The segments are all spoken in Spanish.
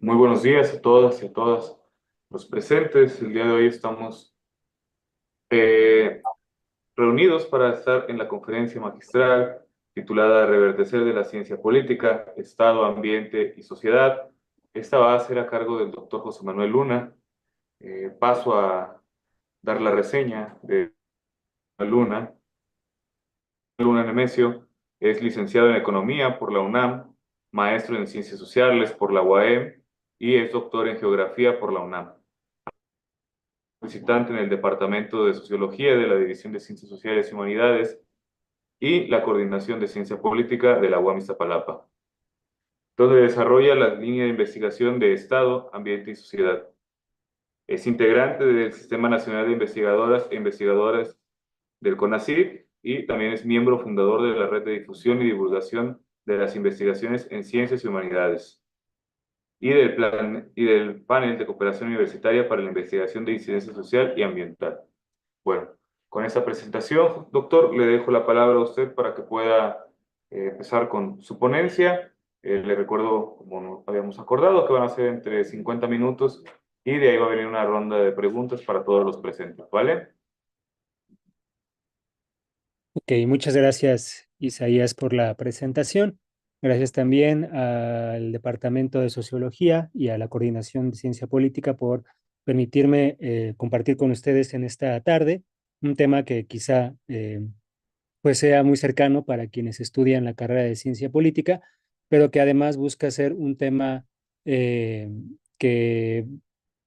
Muy buenos días a todas y a todas los presentes. El día de hoy estamos eh, reunidos para estar en la conferencia magistral titulada Reverdecer de la Ciencia Política, Estado, Ambiente y Sociedad. Esta va a ser a cargo del doctor José Manuel Luna. Paso a dar la reseña de Luna. Luna Nemesio es licenciado en Economía por la UNAM, maestro en Ciencias Sociales por la UAM y es doctor en Geografía por la UNAM. Visitante en el Departamento de Sociología de la División de Ciencias Sociales y Humanidades y la Coordinación de Ciencia Política de la UAM Iztapalapa, donde desarrolla la línea de investigación de Estado, Ambiente y Sociedad. Es integrante del Sistema Nacional de Investigadoras e Investigadores del CONACYT y también es miembro fundador de la Red de Difusión y Divulgación de las Investigaciones en Ciencias y Humanidades y del Panel de Cooperación Universitaria para la Investigación de Incidencia Social y Ambiental. Bueno, con esta presentación, doctor, le dejo la palabra a usted para que pueda empezar con su ponencia. Le recuerdo, como nos habíamos acordado, que van a ser entre 50 minutos y de ahí va a venir una ronda de preguntas para todos los presentes, ¿vale? Ok, muchas gracias, Isaías, por la presentación. Gracias también al Departamento de Sociología y a la Coordinación de Ciencia Política por permitirme compartir con ustedes en esta tarde un tema que quizá pues sea muy cercano para quienes estudian la carrera de Ciencia Política, pero que además busca ser un tema eh, que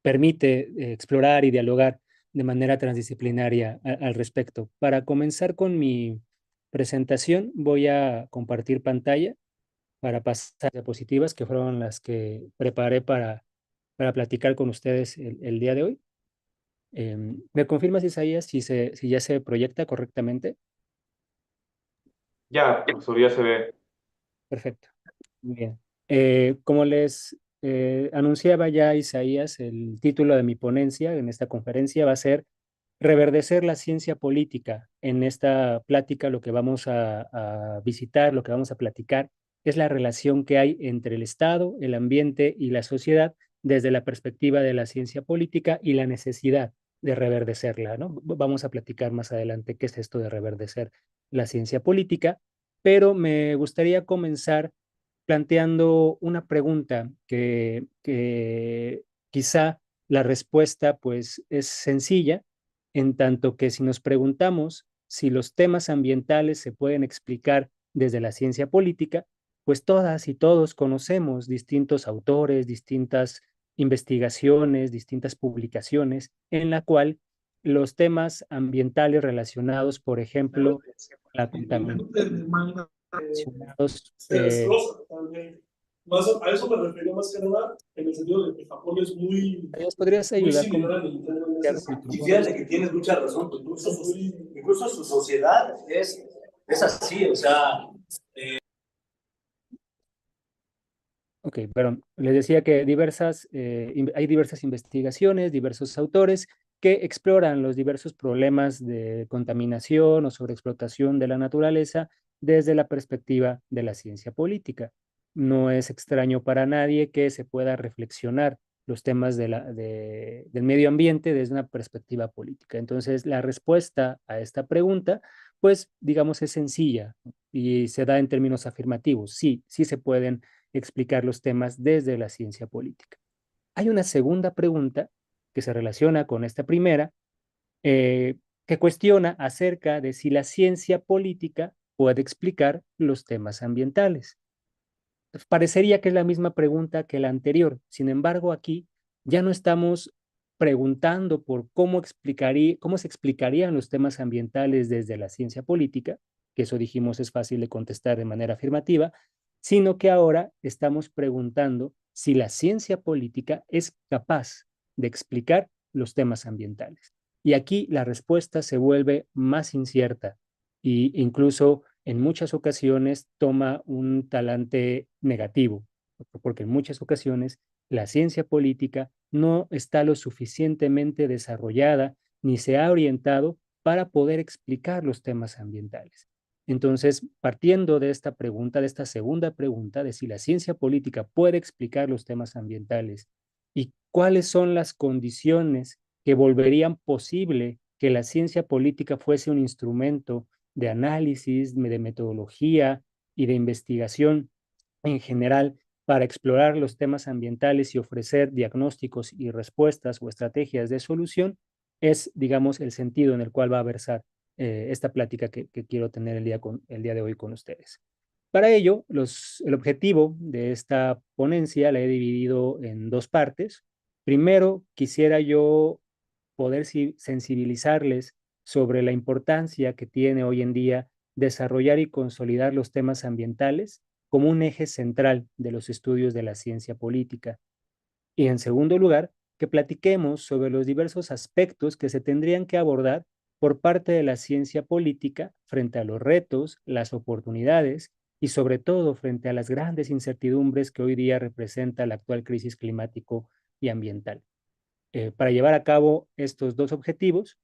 permite explorar y dialogar de manera transdisciplinaria al respecto. Para comenzar con mi presentación, voy a compartir pantalla para pasar a diapositivas que fueron las que preparé para platicar con ustedes el día de hoy. ¿Me confirmas, Isaías, si ya se proyecta correctamente? Ya, profesor, ya se ve. Perfecto. Muy bien. Como les anunciaba ya Isaías, el título de mi ponencia en esta conferencia va a ser Reverdecer la ciencia política. En esta plática lo que vamos a visitar, lo que vamos a platicar, es la relación que hay entre el Estado, el ambiente y la sociedad desde la perspectiva de la ciencia política y la necesidad de reverdecerla, ¿no? Vamos a platicar más adelante qué es esto de reverdecer la ciencia política, pero me gustaría comenzar planteando una pregunta que quizá la respuesta pues es sencilla, en tanto que si nos preguntamos si los temas ambientales se pueden explicar desde la ciencia política, pues todas y todos conocemos distintos autores, distintas investigaciones, distintas publicaciones en la cual los temas ambientales relacionados, por ejemplo, la contaminación, relacionados, Se desglosa también. Más, a eso me refiero más que nada en el sentido de que Japón es ¿podrías muy ayudar con similar al mexicano en ese el sentido. Y fíjate que tienes mucha razón, pues incluso su sociedad es así, o sea. Ok, perdón. Les decía que hay diversas investigaciones, diversos autores que exploran los diversos problemas de contaminación o sobreexplotación de la naturaleza desde la perspectiva de la ciencia política. No es extraño para nadie que se pueda reflexionar los temas del medio ambiente desde una perspectiva política. Entonces, la respuesta a esta pregunta, pues, digamos, es sencilla y se da en términos afirmativos. Sí, sí se pueden explicar los temas desde la ciencia política. Hay una segunda pregunta que se relaciona con esta primera, eh, que cuestiona acerca de si la ciencia política puede explicar los temas ambientales. Parecería que es la misma pregunta que la anterior. Sin embargo, aquí ya no estamos preguntando por cómo se explicarían los temas ambientales desde la ciencia política, que eso dijimos es fácil de contestar de manera afirmativa, sino que ahora estamos preguntando si la ciencia política es capaz de explicar los temas ambientales. Y aquí la respuesta se vuelve más incierta e incluso en muchas ocasiones toma un talante negativo, porque en muchas ocasiones la ciencia política no está lo suficientemente desarrollada ni se ha orientado para poder explicar los temas ambientales. Entonces, partiendo de esta pregunta, de esta segunda pregunta, de si la ciencia política puede explicar los temas ambientales y cuáles son las condiciones que volverían posible que la ciencia política fuese un instrumento de análisis, de metodología y de investigación en general para explorar los temas ambientales y ofrecer diagnósticos y respuestas o estrategias de solución, es, digamos, el sentido en el cual va a versar esta plática que quiero tener el día de hoy con ustedes. Para ello, el objetivo de esta ponencia la he dividido en dos partes. Primero, quisiera yo poder sensibilizarles sobre la importancia que tiene hoy en día desarrollar y consolidar los temas ambientales como un eje central de los estudios de la ciencia política. Y en segundo lugar, que platiquemos sobre los diversos aspectos que se tendrían que abordar por parte de la ciencia política frente a los retos, las oportunidades y sobre todo frente a las grandes incertidumbres que hoy día representa la actual crisis climático y ambiental. Para llevar a cabo estos dos objetivos,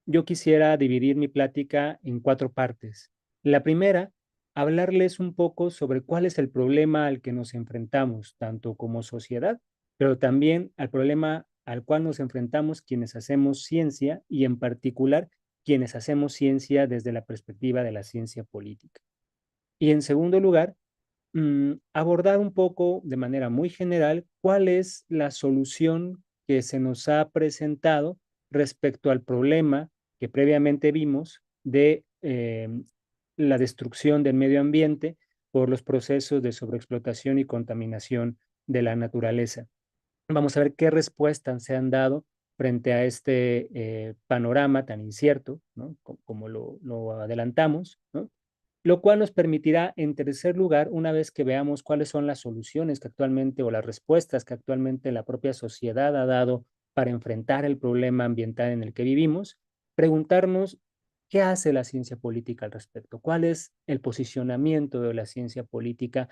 yo quisiera dividir mi plática en cuatro partes. La primera, hablarles un poco sobre cuál es el problema al que nos enfrentamos, tanto como sociedad, pero también al problema al cual nos enfrentamos quienes hacemos ciencia y en particular quienes hacemos ciencia desde la perspectiva de la ciencia política. Y en segundo lugar, abordar un poco de manera muy general cuál es la solución que se nos ha presentado respecto al problema que previamente vimos de la destrucción del medio ambiente por los procesos de sobreexplotación y contaminación de la naturaleza. Vamos a ver qué respuestas se han dado frente a este panorama tan incierto, ¿no? Como lo adelantamos, ¿no? Lo cual nos permitirá, en tercer lugar, una vez que veamos cuáles son las soluciones que actualmente o las respuestas que actualmente la propia sociedad ha dado para enfrentar el problema ambiental en el que vivimos, preguntarnos qué hace la ciencia política al respecto, cuál es el posicionamiento de la ciencia política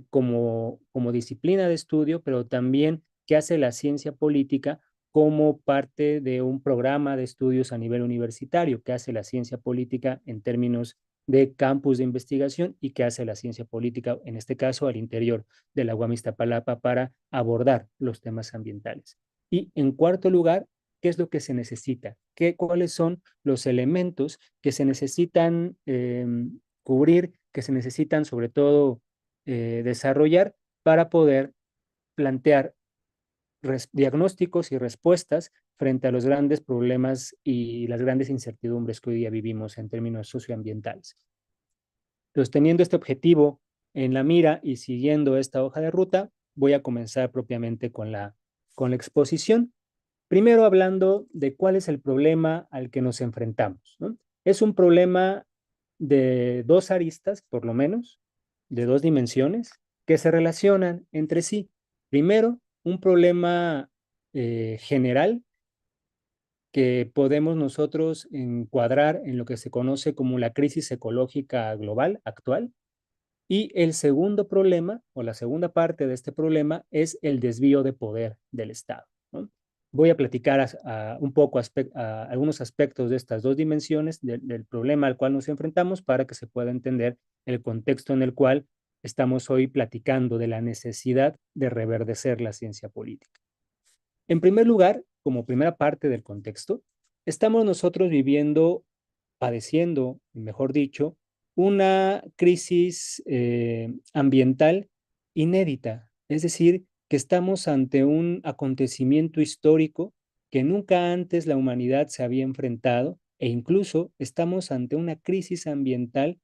como disciplina de estudio, pero también qué hace la ciencia política como parte de un programa de estudios a nivel universitario, qué hace la ciencia política en términos de campus de investigación y qué hace la ciencia política, en este caso, al interior de la UAM Iztapalapa para abordar los temas ambientales. Y en cuarto lugar, ¿qué es lo que se necesita? ¿Cuáles son los elementos que se necesitan cubrir, que se necesitan sobre todo desarrollar para poder plantear diagnósticos y respuestas frente a los grandes problemas y las grandes incertidumbres que hoy día vivimos en términos socioambientales? Entonces, teniendo este objetivo en la mira y siguiendo esta hoja de ruta, voy a comenzar propiamente con la exposición. Primero hablando de cuál es el problema al que nos enfrentamos, ¿no? Es un problema de dos aristas, por lo menos, de dos dimensiones, que se relacionan entre sí. Primero, un problema general que podemos nosotros encuadrar en lo que se conoce como la crisis ecológica global actual. Y el segundo problema, o la segunda parte de este problema, es el desvío de poder del Estado, ¿no? Voy a platicar un poco algunos aspectos de estas dos dimensiones del problema al cual nos enfrentamos para que se pueda entender el contexto en el cual estamos hoy platicando de la necesidad de reverdecer la ciencia política. En primer lugar, como primera parte del contexto, estamos nosotros padeciendo, mejor dicho, una crisis ambiental inédita. Es decir, que estamos ante un acontecimiento histórico que nunca antes la humanidad se había enfrentado e incluso estamos ante una crisis ambiental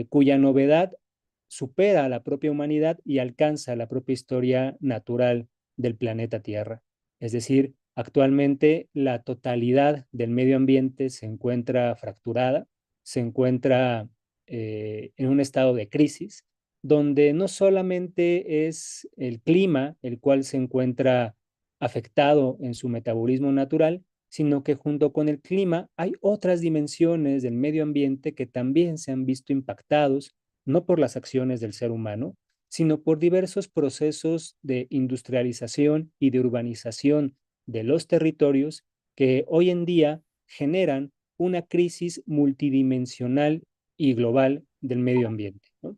cuya novedad supera a la propia humanidad y alcanza la propia historia natural del planeta Tierra. Es decir, actualmente la totalidad del medio ambiente se encuentra fracturada, se encuentra en un estado de crisis, donde no solamente es el clima el cual se encuentra afectado en su metabolismo natural, sino que junto con el clima hay otras dimensiones del medio ambiente que también se han visto impactados, no por las acciones del ser humano, sino por diversos procesos de industrialización y de urbanización de los territorios que hoy en día generan una crisis multidimensional y global del medio ambiente, ¿no?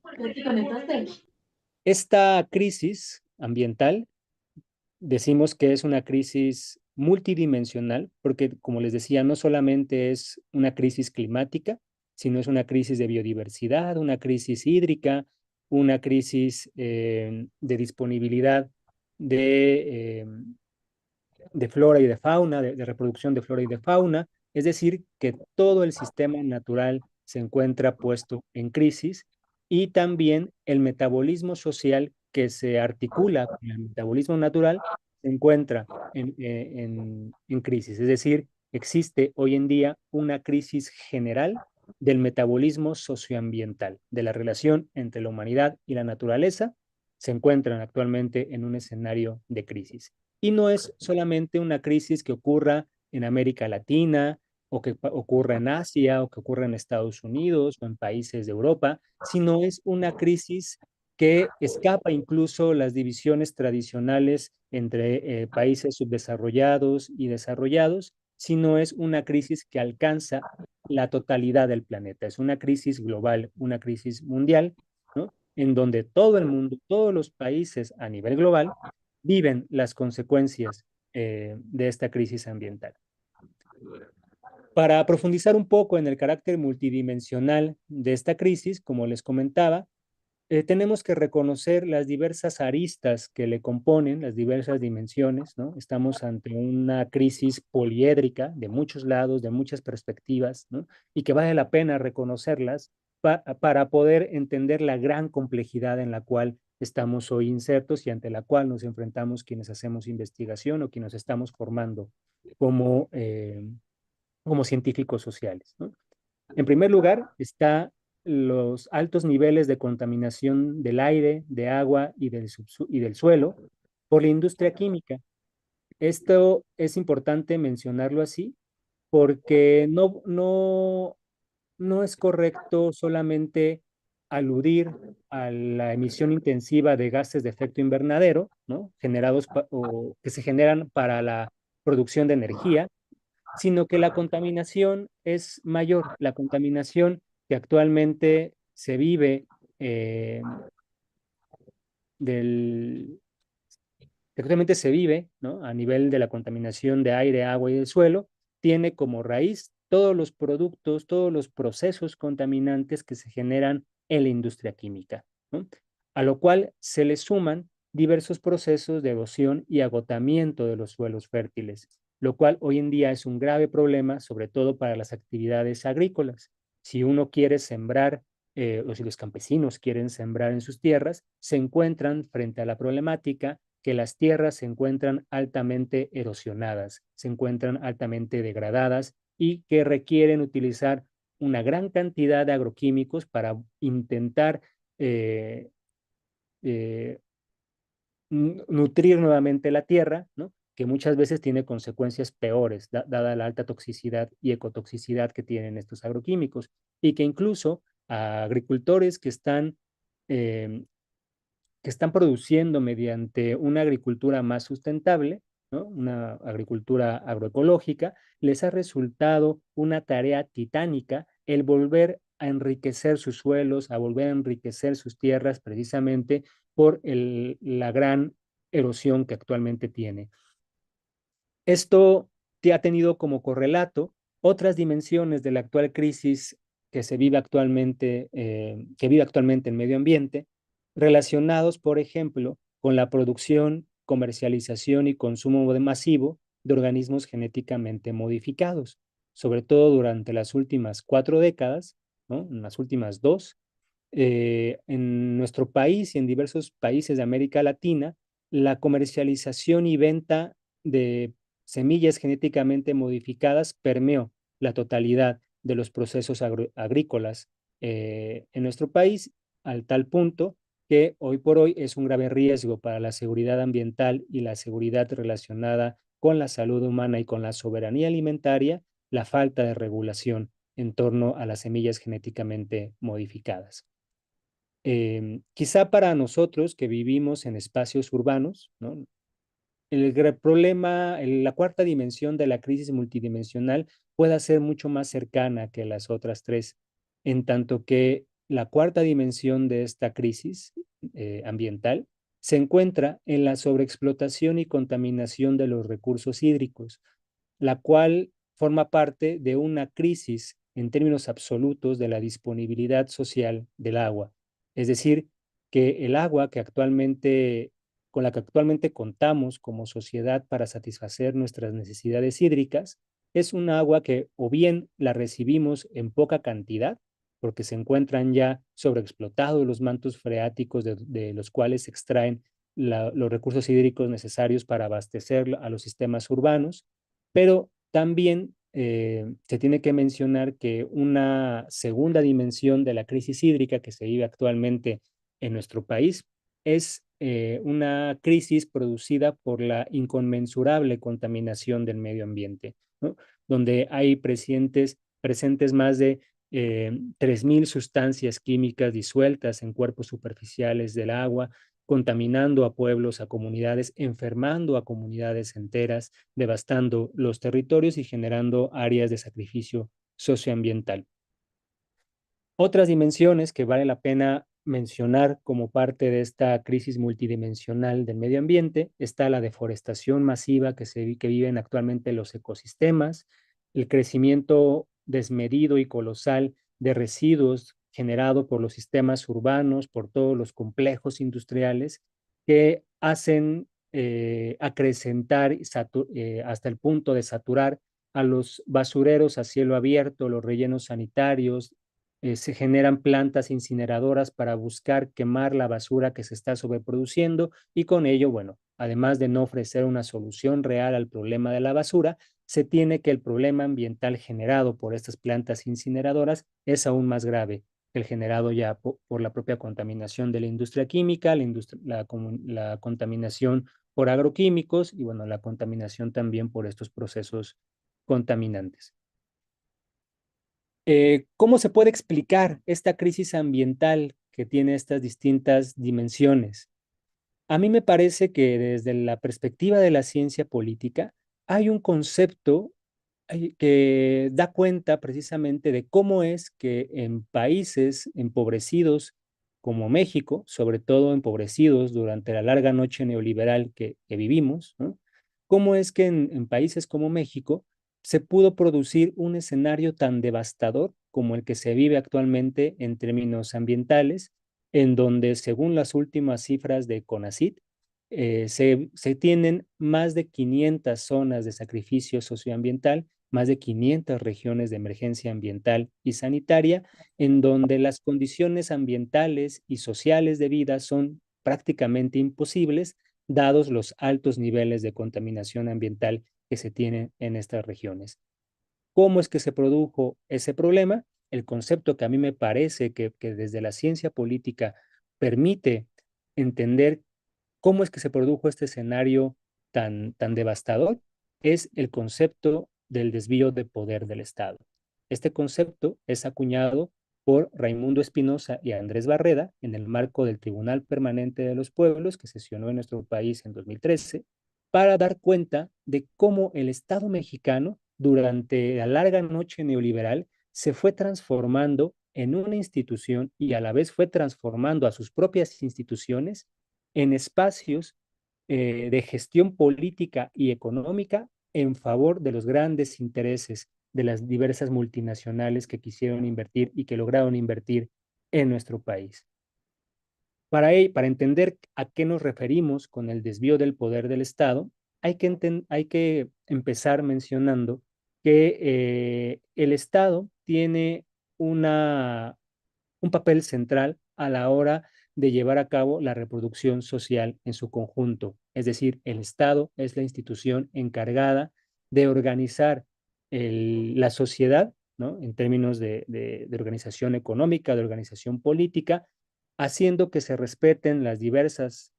Esta crisis ambiental decimos que es una crisis multidimensional, porque como les decía, no solamente es una crisis climática, sino es una crisis de biodiversidad, una crisis hídrica, una crisis de disponibilidad de, de flora y de fauna, de reproducción de flora y de fauna. Es decir, que todo el sistema natural se encuentra puesto en crisis y también el metabolismo social que se articula con el metabolismo natural se encuentra en crisis. Es decir, existe hoy en día una crisis general del metabolismo socioambiental, de la relación entre la humanidad y la naturaleza, se encuentran actualmente en un escenario de crisis. Y no es solamente una crisis que ocurra en América Latina o que ocurra en Asia o que ocurra en Estados Unidos o en países de Europa, sino es una crisis que escapa incluso las divisiones tradicionales entre países subdesarrollados y desarrollados, sino es una crisis que alcanza la totalidad del planeta. Es una crisis global, una crisis mundial, ¿no? En donde todo el mundo, todos los países a nivel global, viven las consecuencias de esta crisis ambiental. Para profundizar un poco en el carácter multidimensional de esta crisis, como les comentaba, tenemos que reconocer las diversas aristas que le componen, las diversas dimensiones, ¿no? Estamos ante una crisis poliédrica de muchos lados, de muchas perspectivas, ¿no? Y que vale la pena reconocerlas para poder entender la gran complejidad en la cual estamos hoy insertos y ante la cual nos enfrentamos quienes hacemos investigación o quienes estamos formando como, como científicos sociales, ¿no? En primer lugar, está los altos niveles de contaminación del aire, de agua y del suelo por la industria química. Esto es importante mencionarlo así porque no es correcto solamente aludir a la emisión intensiva de gases de efecto invernadero, ¿no? O que se generan para la producción de energía, sino que la contaminación es mayor. La contaminación que actualmente se vive eh, del, que actualmente se vive, ¿no? A nivel de la contaminación de aire, agua y del suelo, tiene como raíz todos los productos, todos los procesos contaminantes que se generan en la industria química, ¿no? A lo cual se le suman diversos procesos de erosión y agotamiento de los suelos fértiles, lo cual hoy en día es un grave problema, sobre todo para las actividades agrícolas. Si uno quiere sembrar o si los campesinos quieren sembrar en sus tierras, se encuentran frente a la problemática que las tierras se encuentran altamente erosionadas, se encuentran altamente degradadas y que requieren utilizar una gran cantidad de agroquímicos para intentar eh, eh, nutrir nuevamente la tierra, ¿no? Que muchas veces tiene consecuencias peores, dada la alta toxicidad y ecotoxicidad que tienen estos agroquímicos, y que incluso a agricultores eh, que están produciendo mediante una agricultura más sustentable, ¿no? Una agricultura agroecológica, les ha resultado una tarea titánica el volver a enriquecer sus suelos, a volver a enriquecer sus tierras precisamente por la gran erosión que actualmente tiene. Esto te ha tenido como correlato otras dimensiones de la actual crisis que vive actualmente el medio ambiente, relacionados, por ejemplo, con la producción, comercialización y consumo masivo de organismos genéticamente modificados, sobre todo durante las últimas 4 décadas, ¿no? En las últimas 2, en nuestro país y en diversos países de América Latina, la comercialización y venta de semillas genéticamente modificadas permeó la totalidad de los procesos agrícolas en nuestro país, al tal punto que hoy por hoy es un grave riesgo para la seguridad ambiental y la seguridad relacionada con la salud humana y con la soberanía alimentaria, la falta de regulación en torno a las semillas genéticamente modificadas. Quizá para nosotros que vivimos en espacios urbanos, ¿no? El gran problema, la cuarta dimensión de la crisis multidimensional puede ser mucho más cercana que las otras tres. en tanto que la cuarta dimensión de esta crisis ambiental se encuentra en la sobreexplotación y contaminación de los recursos hídricos, la cual forma parte de una crisis en términos absolutos de la disponibilidad social del agua. Es decir, que el agua con la que actualmente contamos como sociedad para satisfacer nuestras necesidades hídricas es un agua que o bien la recibimos en poca cantidad, porque se encuentran ya sobreexplotados los mantos freáticos de los cuales se extraen los recursos hídricos necesarios para abastecer a los sistemas urbanos, pero también se tiene que mencionar que una segunda dimensión de la crisis hídrica que se vive actualmente en nuestro país es una crisis producida por la inconmensurable contaminación del medio ambiente, ¿no? Donde hay presentes más de 3.000 sustancias químicas disueltas en cuerpos superficiales del agua, contaminando a pueblos, a comunidades, enfermando a comunidades enteras, devastando los territorios y generando áreas de sacrificio socioambiental. Otras dimensiones que vale la pena mencionar como parte de esta crisis multidimensional del medio ambiente está la deforestación masiva que viven actualmente los ecosistemas, el crecimiento desmedido y colosal de residuos generado por los sistemas urbanos, por todos los complejos industriales que hacen acrecentar hasta el punto de saturar a los basureros a cielo abierto, los rellenos sanitarios. Se generan plantas incineradoras para buscar quemar la basura que se está sobreproduciendo y con ello, bueno, además de no ofrecer una solución real al problema de la basura, se tiene que el problema ambiental generado por estas plantas incineradoras es aún más grave que el generado ya por la propia contaminación de la industria química, la contaminación por agroquímicos y, bueno, la contaminación también por estos procesos contaminantes. ¿Cómo se puede explicar esta crisis ambiental que tiene estas distintas dimensiones? A mí me parece que desde la perspectiva de la ciencia política hay un concepto que da cuenta precisamente de cómo es que en países empobrecidos como México, sobre todo empobrecidos durante la larga noche neoliberal que vivimos, ¿no? Cómo es que en países como México se pudo producir un escenario tan devastador como el que se vive actualmente en términos ambientales, en donde, según las últimas cifras de CONACYT, se tienen más de 500 zonas de sacrificio socioambiental, más de 500 regiones de emergencia ambiental y sanitaria, en donde las condiciones ambientales y sociales de vida son prácticamente imposibles, dados los altos niveles de contaminación ambiental que se tienen en estas regiones. ¿Cómo es que se produjo ese problema? El concepto que a mí me parece que desde la ciencia política permite entender cómo es que se produjo este escenario tan devastador es el concepto del desvío de poder del Estado. Este concepto es acuñado por Raimundo Espinosa y Andrés Barreda en el marco del Tribunal Permanente de los Pueblos que sesionó en nuestro país en 2013 para dar cuenta de cómo el Estado mexicano durante la larga noche neoliberal se fue transformando en una institución y a la vez fue transformando a sus propias instituciones en espacios de gestión política y económica en favor de los grandes intereses de las diversas multinacionales que quisieron invertir y que lograron invertir en nuestro país. Para entender a qué nos referimos con el desvío del poder del Estado, hay que empezar mencionando que el Estado tiene un papel central a la hora de llevar a cabo la reproducción social en su conjunto. Es decir, el Estado es la institución encargada de organizar la sociedad, ¿no? En términos de organización económica, de organización política, haciendo que se respeten las diversas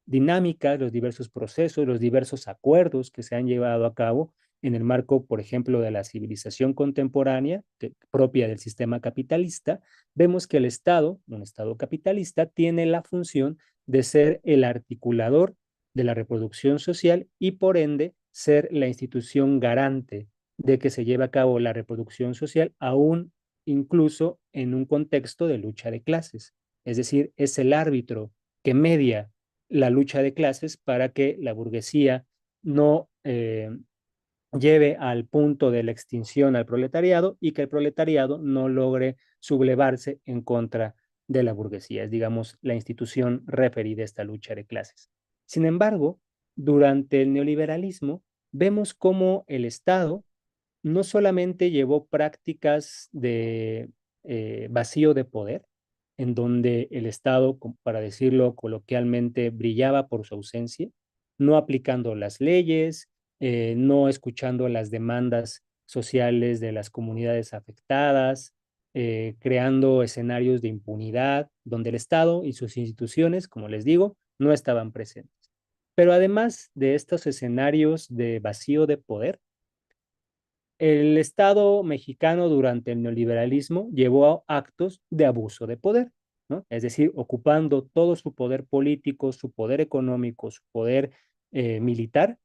dinámicas, los diversos procesos, los diversos acuerdos que se han llevado a cabo en el marco, por ejemplo, de la civilización contemporánea propia del sistema capitalista. Vemos que el Estado, un Estado capitalista, tiene la función de ser el articulador de la reproducción social y, por ende, ser la institución garante de que se lleve a cabo la reproducción social, aún incluso en un contexto de lucha de clases. Es decir, es el árbitro que media la lucha de clases para que la burguesía no lleve al punto de la extinción al proletariado y que el proletariado no logre sublevarse en contra de la burguesía. Es, digamos, la institución referida a esta lucha de clases. Sin embargo, durante el neoliberalismo, vemos cómo el Estado no solamente llevó prácticas de vacío de poder, en donde el Estado, para decirlo coloquialmente, brillaba por su ausencia, no aplicando las leyes, no escuchando las demandas sociales de las comunidades afectadas, creando escenarios de impunidad, donde el Estado y sus instituciones, como les digo, no estaban presentes. Pero además de estos escenarios de vacío de poder, el Estado mexicano durante el neoliberalismo llevó a actos de abuso de poder, ¿no? Es decir, ocupando todo su poder político, su poder económico, su poder militar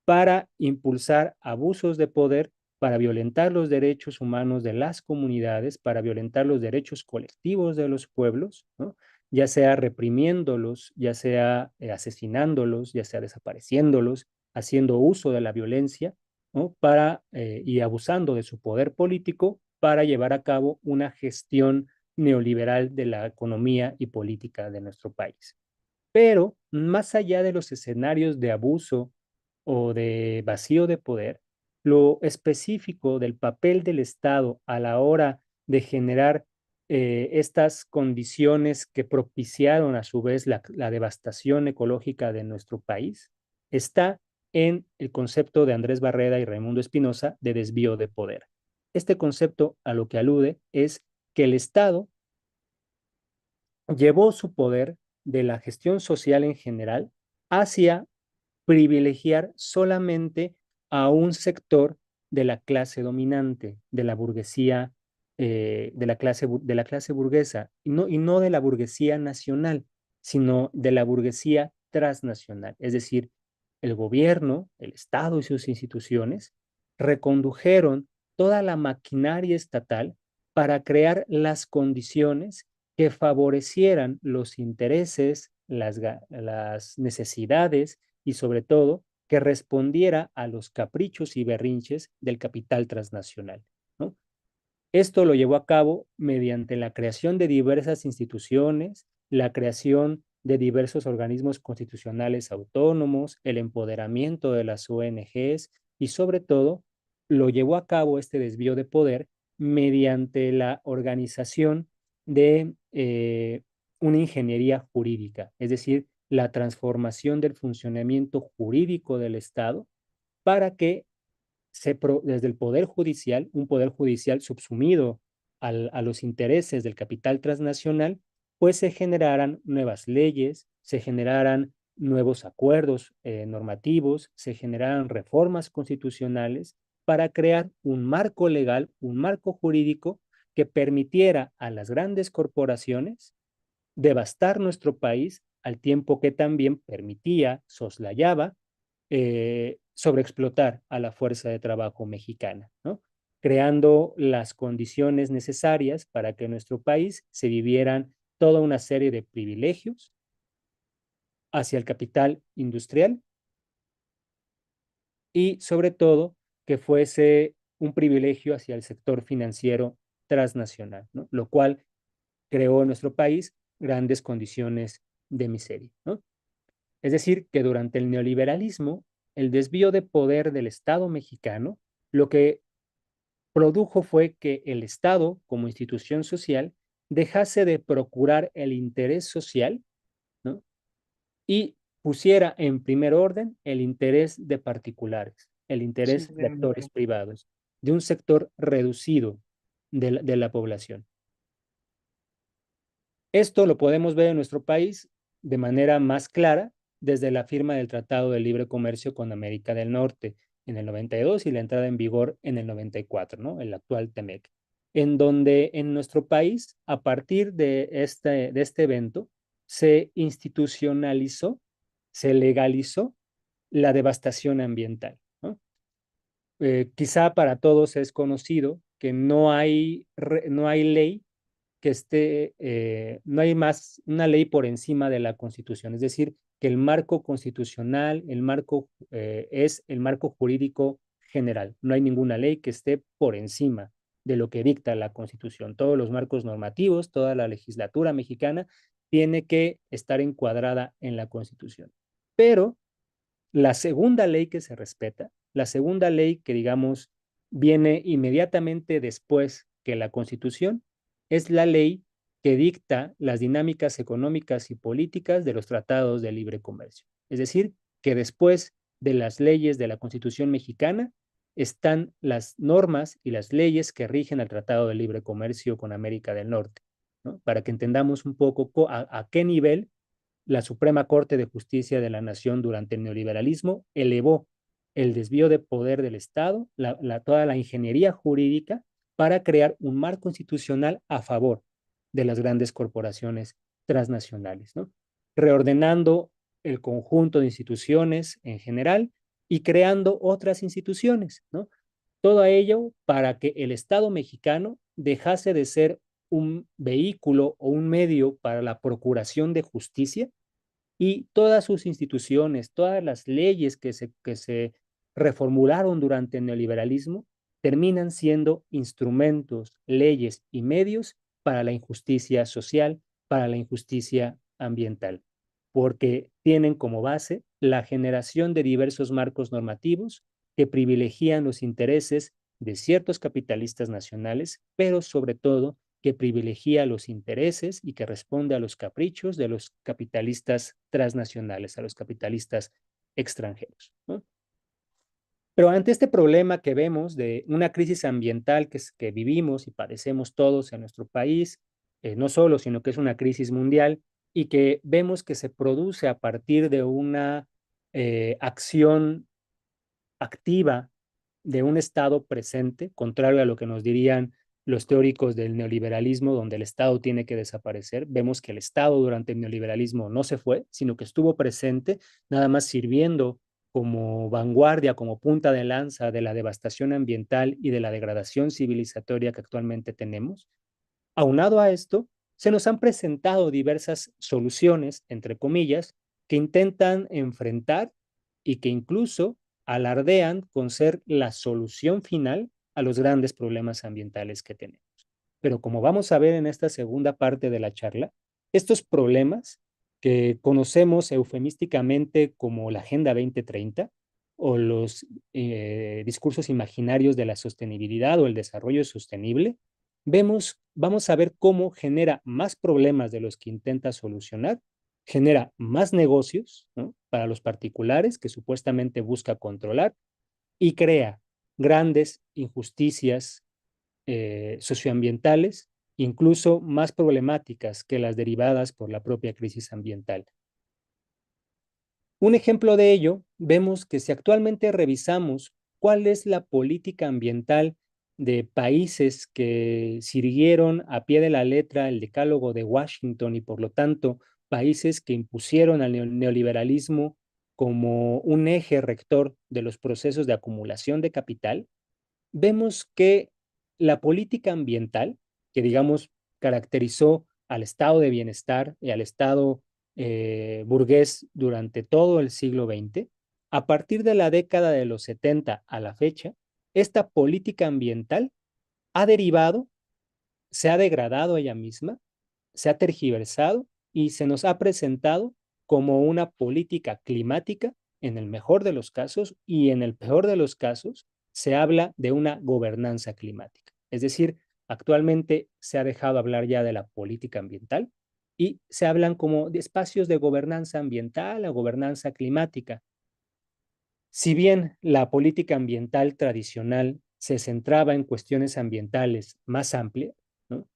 para impulsar abusos de poder, para violentar los derechos humanos de las comunidades, para violentar los derechos colectivos de los pueblos, ¿no? Ya sea reprimiéndolos, ya sea asesinándolos, ya sea desapareciéndolos, haciendo uso de la violencia, ¿no? Y abusando de su poder político para llevar a cabo una gestión neoliberal de la economía y política de nuestro país. Pero más allá de los escenarios de abuso o de vacío de poder, lo específico del papel del Estado a la hora de generar estas condiciones que propiciaron a su vez la devastación ecológica de nuestro país está en el concepto de Andrés Barreda y Raimundo Espinosa de desvío de poder. Este concepto a lo que alude es que el Estado llevó su poder de la gestión social en general hacia privilegiar solamente a un sector de la clase dominante, de la burguesía, de la clase burguesa, y no de la burguesía nacional, sino de la burguesía transnacional. Es decir, el gobierno, el Estado y sus instituciones recondujeron toda la maquinaria estatal para crear las condiciones que favorecieran los intereses, las necesidades y sobre todo que respondiera a los caprichos y berrinches del capital transnacional, ¿no? Esto lo llevó a cabo mediante la creación de diversas instituciones, la creación de diversos organismos constitucionales autónomos, el empoderamiento de las ONGs y sobre todo lo llevó a cabo este desvío de poder mediante la organización de una ingeniería jurídica, es decir, la transformación del funcionamiento jurídico del Estado para que desde el Poder Judicial, un Poder Judicial subsumido a los intereses del capital transnacional, pues se generaran nuevas leyes, se generaran nuevos acuerdos normativos, se generaran reformas constitucionales para crear un marco legal, un marco jurídico que permitiera a las grandes corporaciones devastar nuestro país al tiempo que también permitía, soslayaba, sobreexplotar a la fuerza de trabajo mexicana, ¿no? Creando las condiciones necesarias para que en nuestro país se vivieran toda una serie de privilegios hacia el capital industrial y sobre todo que fuese un privilegio hacia el sector financiero transnacional, ¿no? Lo cual creó en nuestro país grandes condiciones de miseria, ¿no? Es decir, que durante el neoliberalismo, el desvío de poder del Estado mexicano lo que produjo fue que el Estado, como institución social, dejase de procurar el interés social, ¿no? Y pusiera en primer orden el interés de particulares, el Sí, interés de actores privados, de un sector reducido de la población. Esto lo podemos ver en nuestro país de manera más clara desde la firma del Tratado de Libre Comercio con América del Norte en el 92 y la entrada en vigor en el 94, ¿no? El actual TEMEC, en donde en nuestro país, a partir de este evento, se institucionalizó, se legalizó la devastación ambiental, ¿no? Quizá para todos es conocido que no hay ley que esté, no hay más una ley por encima de la Constitución. Es decir, que el marco constitucional, es el marco jurídico general. No hay ninguna ley que esté por encima de lo que dicta la Constitución. Todos los marcos normativos, toda la legislatura mexicana tiene que estar encuadrada en la Constitución. Pero la segunda ley que se respeta, la segunda ley que, digamos, viene inmediatamente después que la Constitución, es la ley que dicta las dinámicas económicas y políticas de los tratados de libre comercio. Es decir, que después de las leyes de la Constitución mexicana están las normas y las leyes que rigen el Tratado de Libre Comercio con América del Norte, ¿no? Para que entendamos un poco a qué nivel la Suprema Corte de Justicia de la Nación durante el neoliberalismo elevó el desvío de poder del Estado, toda la ingeniería jurídica para crear un marco constitucional a favor de las grandes corporaciones transnacionales, ¿no? Reordenando el conjunto de instituciones en general y creando otras instituciones, ¿no? Todo ello para que el Estado mexicano dejase de ser un vehículo o un medio para la procuración de justicia y todas sus instituciones, todas las leyes que se reformularon durante el neoliberalismo terminan siendo instrumentos, leyes y medios para la injusticia social, para la injusticia ambiental, porque tienen como base la generación de diversos marcos normativos que privilegian los intereses de ciertos capitalistas nacionales, pero sobre todo que privilegia los intereses y que responde a los caprichos de los capitalistas transnacionales, a los capitalistas extranjeros, ¿no? Pero ante este problema que vemos de una crisis ambiental que vivimos y padecemos todos en nuestro país, no solo, sino que es una crisis mundial y que vemos que se produce a partir de una acción activa de un Estado presente, contrario a lo que nos dirían los teóricos del neoliberalismo, donde el Estado tiene que desaparecer. Vemos que el Estado durante el neoliberalismo no se fue, sino que estuvo presente, nada más sirviendo como vanguardia, como punta de lanza de la devastación ambiental y de la degradación civilizatoria que actualmente tenemos. Aunado a esto, se nos han presentado diversas soluciones, entre comillas, que intentan enfrentar y que incluso alardean con ser la solución final a los grandes problemas ambientales que tenemos. Pero como vamos a ver en esta segunda parte de la charla, estos problemas que conocemos eufemísticamente como la Agenda 2030 o los discursos imaginarios de la sostenibilidad o el desarrollo sostenible, vamos a ver cómo genera más problemas de los que intenta solucionar, genera más negocios, ¿no?, para los particulares que supuestamente busca controlar y crea grandes injusticias socioambientales, incluso más problemáticas que las derivadas por la propia crisis ambiental. Un ejemplo de ello, vemos que si actualmente revisamos cuál es la política ambiental de países que siguieron a pie de la letra el decálogo de Washington y por lo tanto países que impusieron al neoliberalismo como un eje rector de los procesos de acumulación de capital, vemos que la política ambiental, que digamos caracterizó al estado de bienestar y al estado burgués durante todo el siglo XX, a partir de la década de los 70 a la fecha, esta política ambiental ha derivado, se ha degradado ella misma, se ha tergiversado y se nos ha presentado como una política climática en el mejor de los casos y en el peor de los casos se habla de una gobernanza climática. Es decir, actualmente se ha dejado hablar ya de la política ambiental y se hablan como de espacios de gobernanza ambiental o gobernanza climática. Si bien la política ambiental tradicional se centraba en cuestiones ambientales más amplias, ¿no?,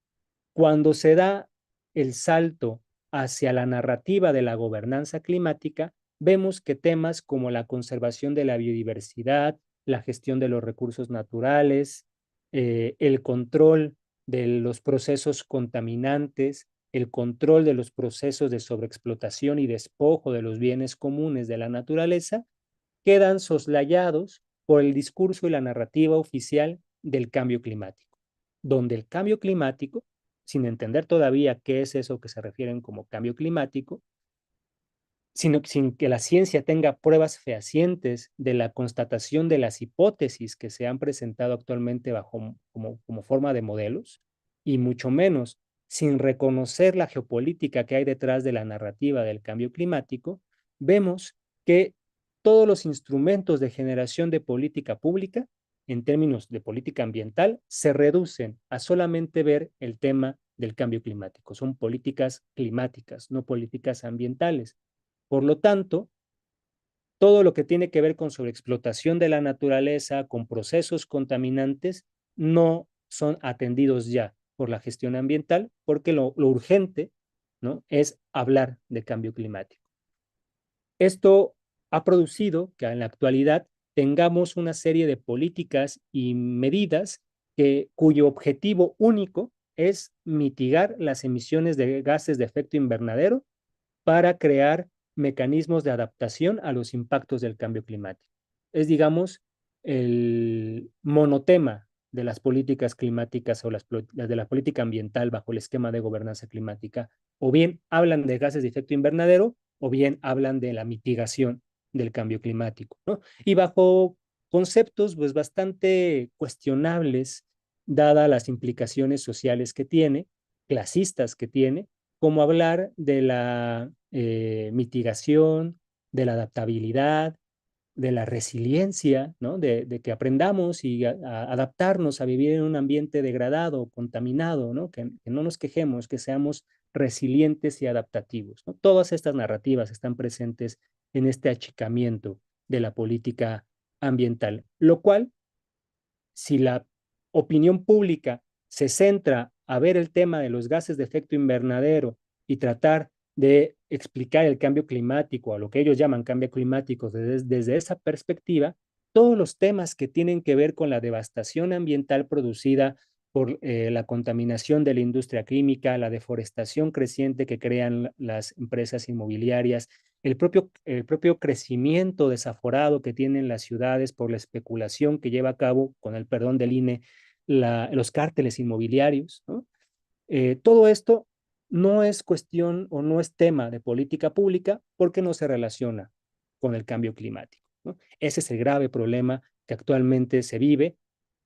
cuando se da el salto hacia la narrativa de la gobernanza climática, vemos que temas como la conservación de la biodiversidad, la gestión de los recursos naturales, el control de los procesos contaminantes, el control de los procesos de sobreexplotación y despojo de los bienes comunes de la naturaleza, quedan soslayados por el discurso y la narrativa oficial del cambio climático. donde el cambio climático, sin entender todavía qué es eso que se refieren como cambio climático, sin que la ciencia tenga pruebas fehacientes de la constatación de las hipótesis que se han presentado actualmente como forma de modelos, y mucho menos sin reconocer la geopolítica que hay detrás de la narrativa del cambio climático, vemos que todos los instrumentos de generación de política pública, en términos de política ambiental, se reducen a solamente ver el tema del cambio climático. Son políticas climáticas, no políticas ambientales. Por lo tanto, todo lo que tiene que ver con sobreexplotación de la naturaleza, con procesos contaminantes, no son atendidos ya por la gestión ambiental, porque lo urgente, ¿no?, es hablar de cambio climático. Esto ha producido que en la actualidad tengamos una serie de políticas y medidas cuyo objetivo único es mitigar las emisiones de gases de efecto invernadero para crear mecanismos de adaptación a los impactos del cambio climático. Es, digamos, el monotema de las políticas climáticas o las de la política ambiental bajo el esquema de gobernanza climática. O bien hablan de gases de efecto invernadero o bien hablan de la mitigación del cambio climático, ¿no? Y bajo conceptos pues bastante cuestionables, dadas las implicaciones sociales que tiene, clasistas que tiene, como hablar de la mitigación, de la adaptabilidad, de la resiliencia, ¿no? De que aprendamos y adaptarnos a vivir en un ambiente degradado, contaminado, ¿no? Que no nos quejemos, que seamos resilientes y adaptativos, ¿no? Todas estas narrativas están presentes en este achicamiento de la política ambiental, lo cual, si la opinión pública se centra a ver el tema de los gases de efecto invernadero y tratar de explicar el cambio climático, a lo que ellos llaman cambio climático, desde esa perspectiva, todos los temas que tienen que ver con la devastación ambiental producida por la contaminación de la industria química, la deforestación creciente que crean las empresas inmobiliarias, el propio crecimiento desaforado que tienen las ciudades por la especulación que lleva a cabo, con el perdón del INE, los cárteles inmobiliarios, ¿no? Todo esto no es cuestión o no es tema de política pública porque no se relaciona con el cambio climático, ¿no? Ese es el grave problema que actualmente se vive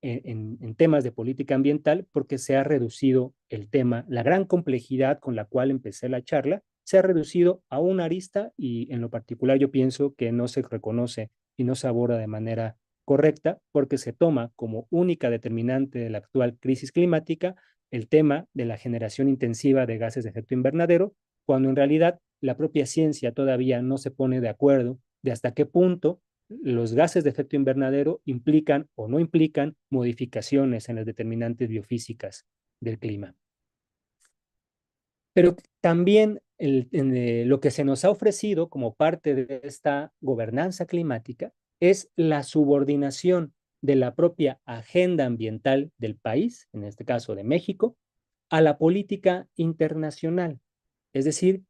en temas de política ambiental, porque se ha reducido el tema, la gran complejidad con la cual empecé la charla, se ha reducido a una arista, y en lo particular yo pienso que no se reconoce y no se aborda de manera correcta, porque se toma como única determinante de la actual crisis climática el tema de la generación intensiva de gases de efecto invernadero, cuando en realidad la propia ciencia todavía no se pone de acuerdo de hasta qué punto los gases de efecto invernadero implican o no implican modificaciones en las determinantes biofísicas del clima. Pero también lo que se nos ha ofrecido como parte de esta gobernanza climática es la subordinación de la propia agenda ambiental del país, en este caso de México, a la política internacional. Es decir,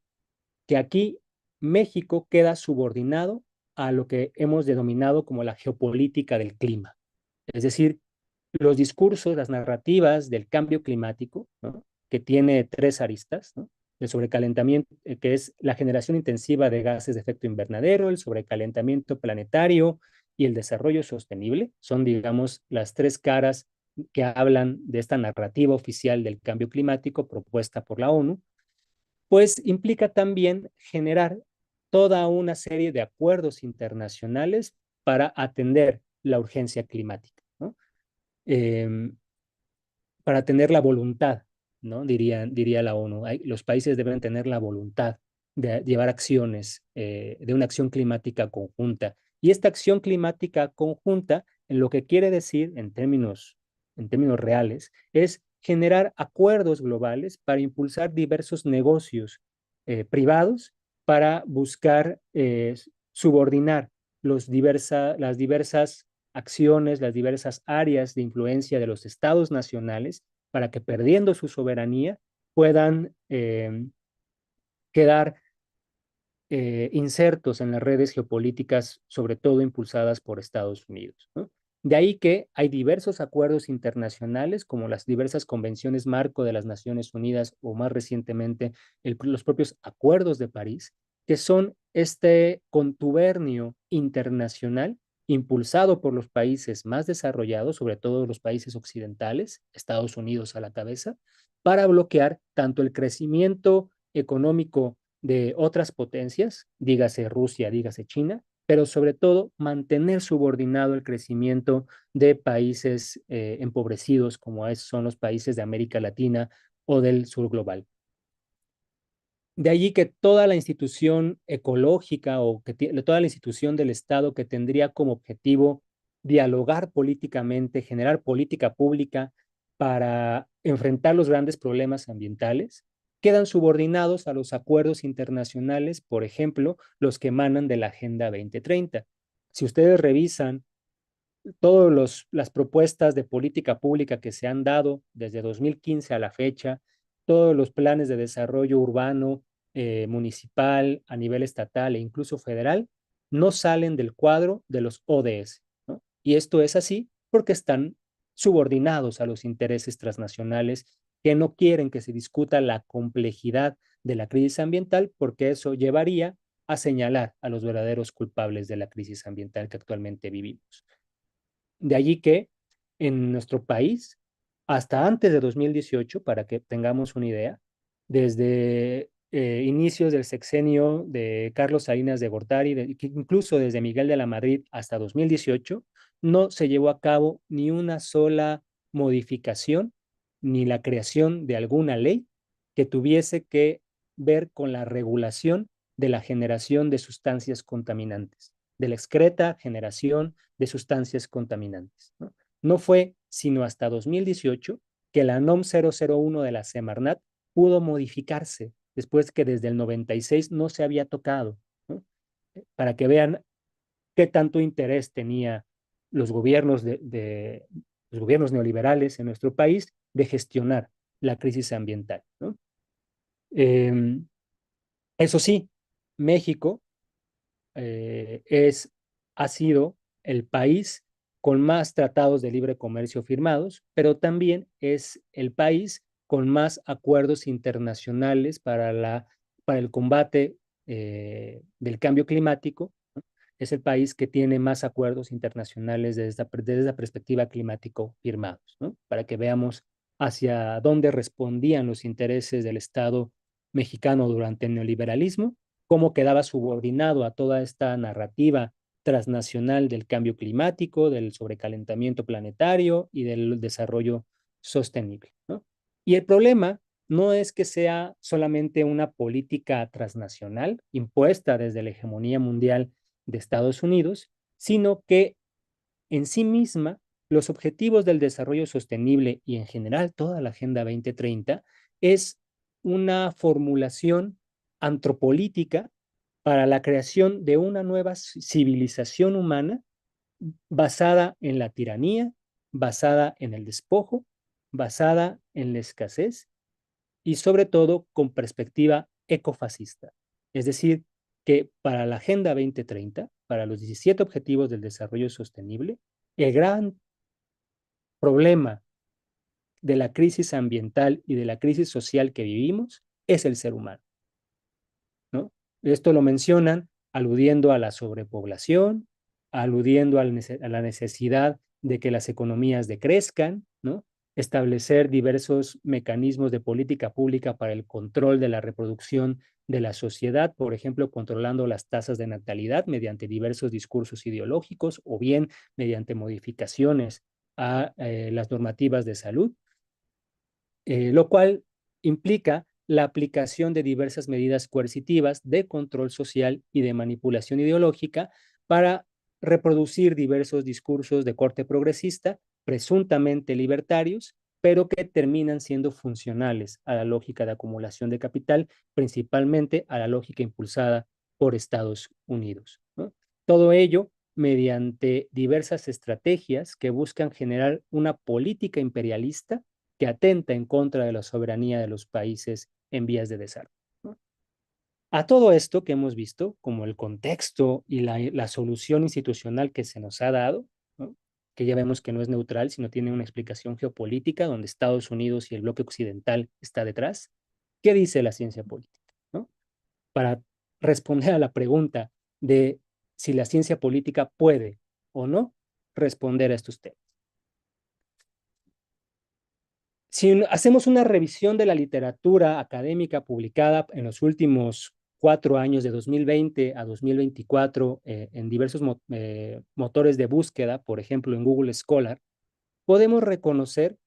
que aquí México queda subordinado a lo que hemos denominado como la geopolítica del clima. Es decir, los discursos, las narrativas del cambio climático, ¿no?, que tiene tres aristas, ¿no? El sobrecalentamiento, que es la generación intensiva de gases de efecto invernadero, el sobrecalentamiento planetario y el desarrollo sostenible, son, digamos, las tres caras que hablan de esta narrativa oficial del cambio climático propuesta por la ONU. Pues implica también generar toda una serie de acuerdos internacionales para atender la urgencia climática, ¿no? Para tener la voluntad, ¿no? Diría la ONU. Los países deben tener la voluntad de llevar acciones, de una acción climática conjunta. Y esta acción climática conjunta, en lo que quiere decir en términos reales, es generar acuerdos globales para impulsar diversos negocios privados para buscar subordinar las diversas acciones, las diversas áreas de influencia de los estados nacionales, para que, perdiendo su soberanía, puedan quedar insertos en las redes geopolíticas, sobre todo impulsadas por Estados Unidos, ¿no? De ahí que hay diversos acuerdos internacionales, como las diversas convenciones marco de las Naciones Unidas o más recientemente los propios acuerdos de París, que son este contubernio internacional impulsado por los países más desarrollados, sobre todo los países occidentales, Estados Unidos a la cabeza, para bloquear tanto el crecimiento económico de otras potencias, dígase Rusia, dígase China, pero sobre todo mantener subordinado el crecimiento de países empobrecidos como son los países de América Latina o del sur global. De allí que toda la institución ecológica o que toda la institución del Estado que tendría como objetivo dialogar políticamente, generar política pública para enfrentar los grandes problemas ambientales, quedan subordinados a los acuerdos internacionales, por ejemplo, los que emanan de la Agenda 2030. Si ustedes revisan todas las propuestas de política pública que se han dado desde 2015 a la fecha, todos los planes de desarrollo urbano, municipal, a nivel estatal e incluso federal, no salen del cuadro de los ODS, ¿no? Y esto es así porque están subordinados a los intereses transnacionales que no quieren que se discuta la complejidad de la crisis ambiental porque eso llevaría a señalar a los verdaderos culpables de la crisis ambiental que actualmente vivimos. De allí que en nuestro país, hasta antes de 2018, para que tengamos una idea, desde inicios del sexenio de Carlos Salinas de Gortari, incluso desde Miguel de la Madrid hasta 2018, no se llevó a cabo ni una sola modificación ni la creación de alguna ley que tuviese que ver con la regulación de la generación de sustancias contaminantes, de la excreta generación de sustancias contaminantes, ¿no? No fue sino hasta 2018 que la NOM 001 de la Semarnat pudo modificarse después que desde el 96 no se había tocado, ¿no? Para que vean qué tanto interés tenía los gobiernos, los gobiernos neoliberales en nuestro país de gestionar la crisis ambiental, ¿no? Eso sí, México ha sido el país con más tratados de libre comercio firmados, pero también es el país con más acuerdos internacionales para el combate del cambio climático, ¿no? Es el país que tiene más acuerdos internacionales desde la perspectiva climático firmados, ¿no? Para que veamos hacia dónde respondían los intereses del Estado mexicano durante el neoliberalismo, cómo quedaba subordinado a toda esta narrativa transnacional del cambio climático, del sobrecalentamiento planetario y del desarrollo sostenible, ¿no? Y el problema no es que sea solamente una política transnacional impuesta desde la hegemonía mundial de Estados Unidos, sino que en sí misma los objetivos del desarrollo sostenible y en general toda la Agenda 2030 es una formulación antropolítica para la creación de una nueva civilización humana basada en la tiranía, basada en el despojo, basada en la escasez y sobre todo con perspectiva ecofascista. Es decir, que para la Agenda 2030, para los 17 Objetivos del Desarrollo Sostenible, el gran problema de la crisis ambiental y de la crisis social que vivimos es el ser humano, ¿no? Esto lo mencionan aludiendo a la sobrepoblación, aludiendo a la necesidad de que las economías decrezcan, ¿no? Establecer diversos mecanismos de política pública para el control de la reproducción de la sociedad, por ejemplo, controlando las tasas de natalidad mediante diversos discursos ideológicos o bien mediante modificaciones a las normativas de salud, lo cual implica la aplicación de diversas medidas coercitivas de control social y de manipulación ideológica para reproducir diversos discursos de corte progresista, presuntamente libertarios, pero que terminan siendo funcionales a la lógica de acumulación de capital, principalmente a la lógica impulsada por Estados Unidos, ¿no? Todo ello mediante diversas estrategias que buscan generar una política imperialista que atenta en contra de la soberanía de los países en vías de desarrollo, ¿no? A todo esto que hemos visto, como el contexto y la solución institucional que se nos ha dado, ¿no? que ya vemos que no es neutral, sino tiene una explicación geopolítica donde Estados Unidos y el bloque occidental está detrás. ¿Qué dice la ciencia política? ¿No? Para responder a la pregunta de si la ciencia política puede o no responder a estos temas. Si hacemos una revisión de la literatura académica publicada en los últimos 4 años, de 2020 a 2024, en diversos motores de búsqueda, por ejemplo en Google Scholar, podemos reconocer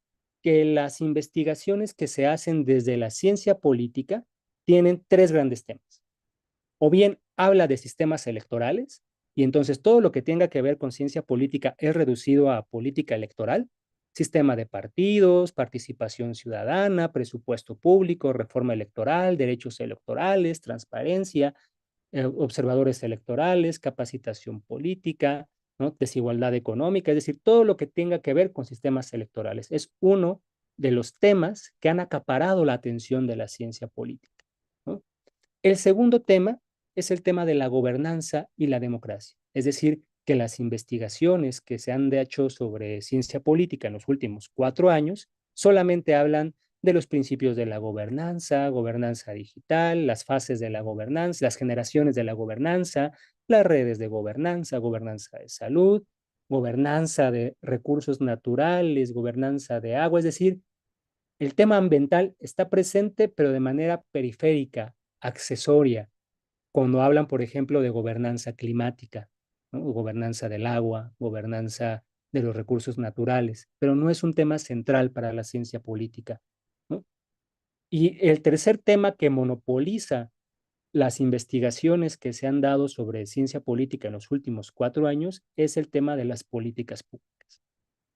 que las investigaciones que se hacen desde la ciencia política tienen tres grandes temas. O bien habla de sistemas electorales, y entonces todo lo que tenga que ver con ciencia política es reducido a política electoral, sistema de partidos, participación ciudadana, presupuesto público, reforma electoral, derechos electorales, transparencia, observadores electorales, capacitación política, ¿no? Desigualdad económica, es decir, todo lo que tenga que ver con sistemas electorales. Es uno de los temas que han acaparado la atención de la ciencia política, ¿no? El segundo tema es el tema de la gobernanza y la democracia, es decir, que las investigaciones que se han hecho sobre ciencia política en los últimos 4 años solamente hablan de los principios de la gobernanza, gobernanza digital, las fases de la gobernanza, las generaciones de la gobernanza, las redes de gobernanza, gobernanza de salud, gobernanza de recursos naturales, gobernanza de agua, es decir, el tema ambiental está presente, pero de manera periférica, accesoria, cuando hablan, por ejemplo, de gobernanza climática, ¿no? Gobernanza del agua, gobernanza de los recursos naturales, pero no es un tema central para la ciencia política, ¿no? Y el tercer tema que monopoliza las investigaciones que se han dado sobre ciencia política en los últimos 4 años es el tema de las políticas públicas.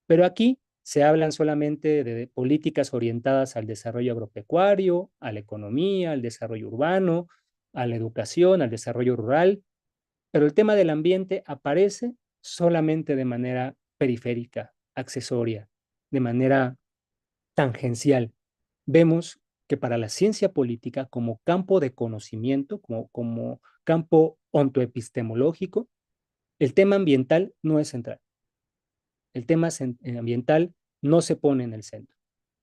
Pero aquí se hablan solamente de políticas orientadas al desarrollo agropecuario, a la economía, al desarrollo urbano, a la educación, al desarrollo rural, pero el tema del ambiente aparece solamente de manera periférica, accesoria, de manera tangencial. Vemos que para la ciencia política, como campo de conocimiento, como campo ontoepistemológico, el tema ambiental no es central. El tema ambiental no se pone en el centro.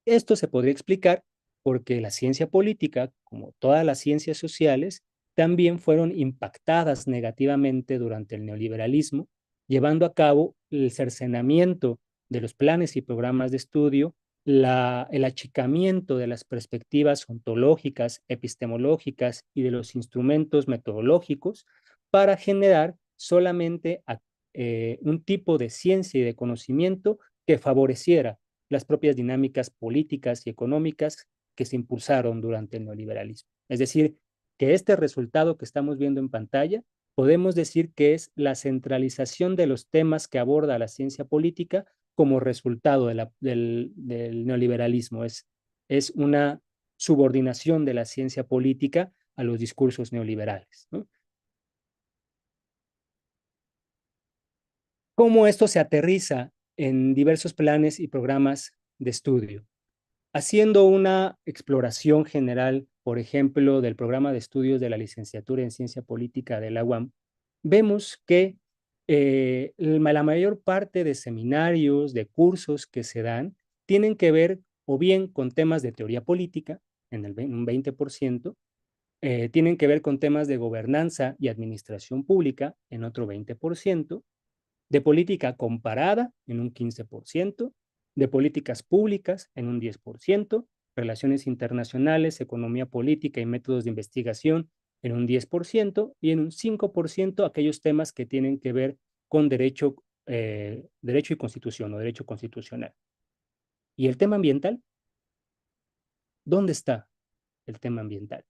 Esto se podría explicar porque la ciencia política, como todas las ciencias sociales, también fueron impactadas negativamente durante el neoliberalismo, llevando a cabo el cercenamiento de los planes y programas de estudio, el achicamiento de las perspectivas ontológicas, epistemológicas y de los instrumentos metodológicos para generar solamente un tipo de ciencia y de conocimiento que favoreciera las propias dinámicas políticas y económicas que se impulsaron durante el neoliberalismo. Es decir, que este resultado que estamos viendo en pantalla, podemos decir que es la centralización de los temas que aborda la ciencia política como resultado del neoliberalismo. Es una subordinación de la ciencia política a los discursos neoliberales, ¿no? ¿Cómo esto se aterriza en diversos planes y programas de estudio? Haciendo una exploración general, por ejemplo, del programa de estudios de la licenciatura en Ciencia Política de la UAM, vemos que la mayor parte de seminarios, de cursos que se dan, tienen que ver o bien con temas de teoría política, en un 20%, tienen que ver con temas de gobernanza y administración pública, en otro 20%, de política comparada en un 15%, de políticas públicas en un 10%, relaciones internacionales, economía política y métodos de investigación en un 10% y en un 5% aquellos temas que tienen que ver con derecho y constitución o derecho constitucional. ¿Y el tema ambiental? ¿Dónde está el tema ambiental?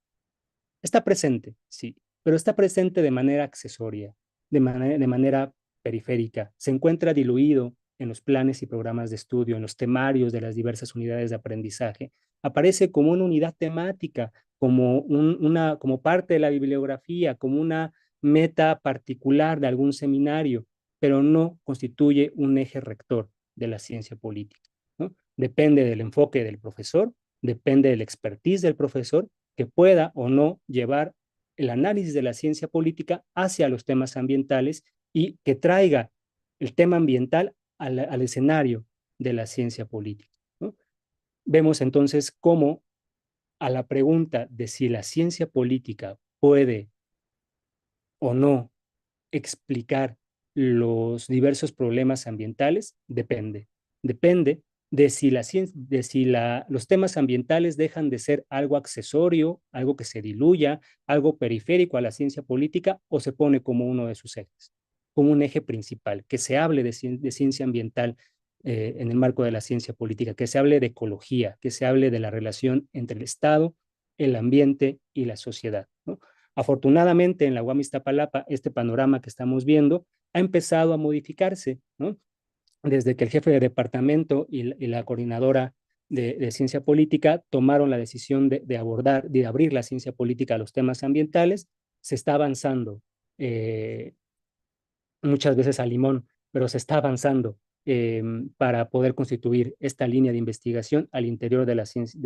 Está presente, sí, pero está presente de manera accesoria, de manera periférica. Se encuentra diluido en los planes y programas de estudio, en los temarios de las diversas unidades de aprendizaje. Aparece como una unidad temática, como parte de la bibliografía, como una meta particular de algún seminario, pero no constituye un eje rector de la ciencia política, ¿no? Depende del enfoque del profesor, depende del expertise del profesor que pueda o no llevar el análisis de la ciencia política hacia los temas ambientales y que traiga el tema ambiental al escenario de la ciencia política, ¿no? Vemos entonces cómo a la pregunta de si la ciencia política puede o no explicar los diversos problemas ambientales, depende. Depende de si, los temas ambientales dejan de ser algo accesorio, algo que se diluya, algo periférico a la ciencia política, o se pone como uno de sus ejes, como un eje principal, que se hable de ciencia ambiental en el marco de la ciencia política, que se hable de ecología, que se hable de la relación entre el Estado, el ambiente y la sociedad, ¿no? Afortunadamente, en la UAM Iztapalapa, este panorama que estamos viendo ha empezado a modificarse, ¿no? Desde que el jefe de departamento y la coordinadora de ciencia política tomaron la decisión de abrir la ciencia política a los temas ambientales, se está avanzando, muchas veces a limón, pero se está avanzando para poder constituir esta línea de investigación al interior de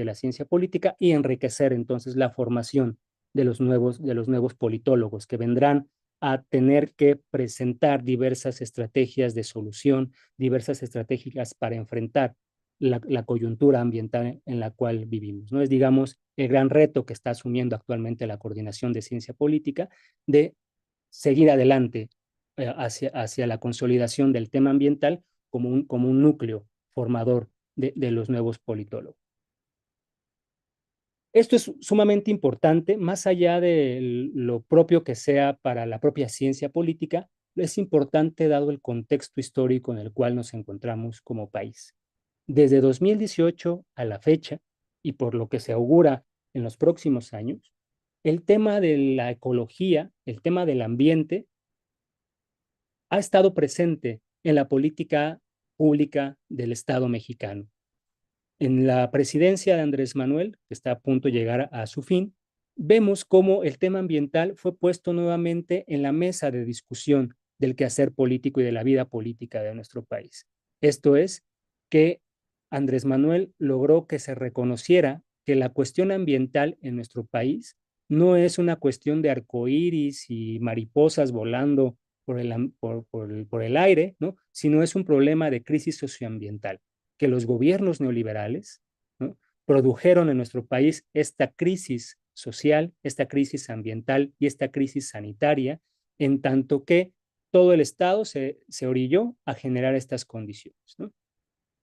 la ciencia política y enriquecer entonces la formación de los nuevos politólogos que vendrán a tener que presentar diversas estrategias de solución, diversas estrategias para enfrentar la coyuntura ambiental en la cual vivimos, ¿no? Es, digamos, el gran reto que está asumiendo actualmente la Coordinación de Ciencia Política de seguir adelante hacia la consolidación del tema ambiental como un núcleo formador de los nuevos politólogos. Esto es sumamente importante, más allá de lo propio que sea para la propia ciencia política, es importante dado el contexto histórico en el cual nos encontramos como país. Desde 2018 a la fecha, y por lo que se augura en los próximos años, el tema de la ecología, el tema del ambiente, ha estado presente en la política pública del Estado mexicano. En la presidencia de Andrés Manuel, que está a punto de llegar a su fin, vemos cómo el tema ambiental fue puesto nuevamente en la mesa de discusión del quehacer político y de la vida política de nuestro país. Esto es, que Andrés Manuel logró que se reconociera que la cuestión ambiental en nuestro país no es una cuestión de arcoíris y mariposas volando por el aire, ¿no? Sino es un problema de crisis socioambiental, que los gobiernos neoliberales, ¿no?, produjeron en nuestro país esta crisis social, esta crisis ambiental y esta crisis sanitaria, en tanto que todo el Estado se orilló a generar estas condiciones, ¿no?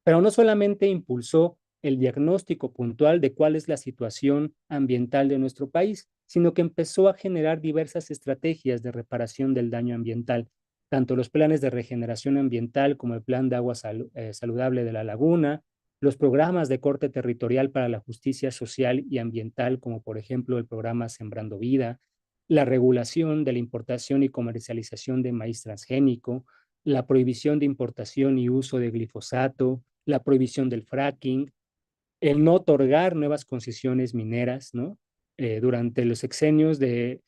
Pero no solamente impulsó el diagnóstico puntual de cuál es la situación ambiental de nuestro país, sino que empezó a generar diversas estrategias de reparación del daño ambiental, tanto los planes de regeneración ambiental como el plan de agua saludable de la laguna, los programas de corte territorial para la justicia social y ambiental, como por ejemplo el programa Sembrando Vida, la regulación de la importación y comercialización de maíz transgénico, la prohibición de importación y uso de glifosato, la prohibición del fracking, el no otorgar nuevas concesiones mineras, ¿no? Durante los sexenios de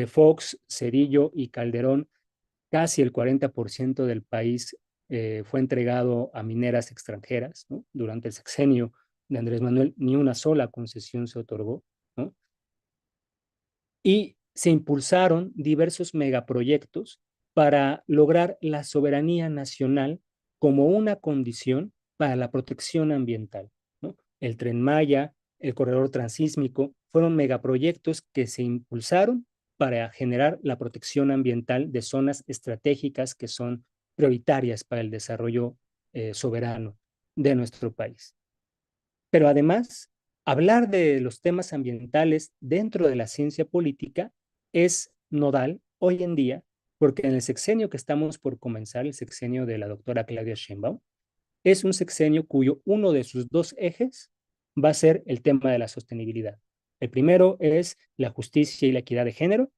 Fox, Cedillo y Calderón, casi el 40% del país fue entregado a mineras extranjeras, ¿no? Durante el sexenio de Andrés Manuel, ni una sola concesión se otorgó, ¿no? Y se impulsaron diversos megaproyectos para lograr la soberanía nacional como una condición para la protección ambiental, ¿no? El Tren Maya, el corredor transísmico, fueron megaproyectos que se impulsaron para generar la protección ambiental de zonas estratégicas que son prioritarias para el desarrollo soberano de nuestro país. Pero además, hablar de los temas ambientales dentro de la ciencia política es nodal hoy en día, porque en el sexenio que estamos por comenzar, el sexenio de la doctora Claudia Sheinbaum, es un sexenio cuyo uno de sus dos ejes va a ser el tema de la sostenibilidad. El primero es la justicia y la equidad de género.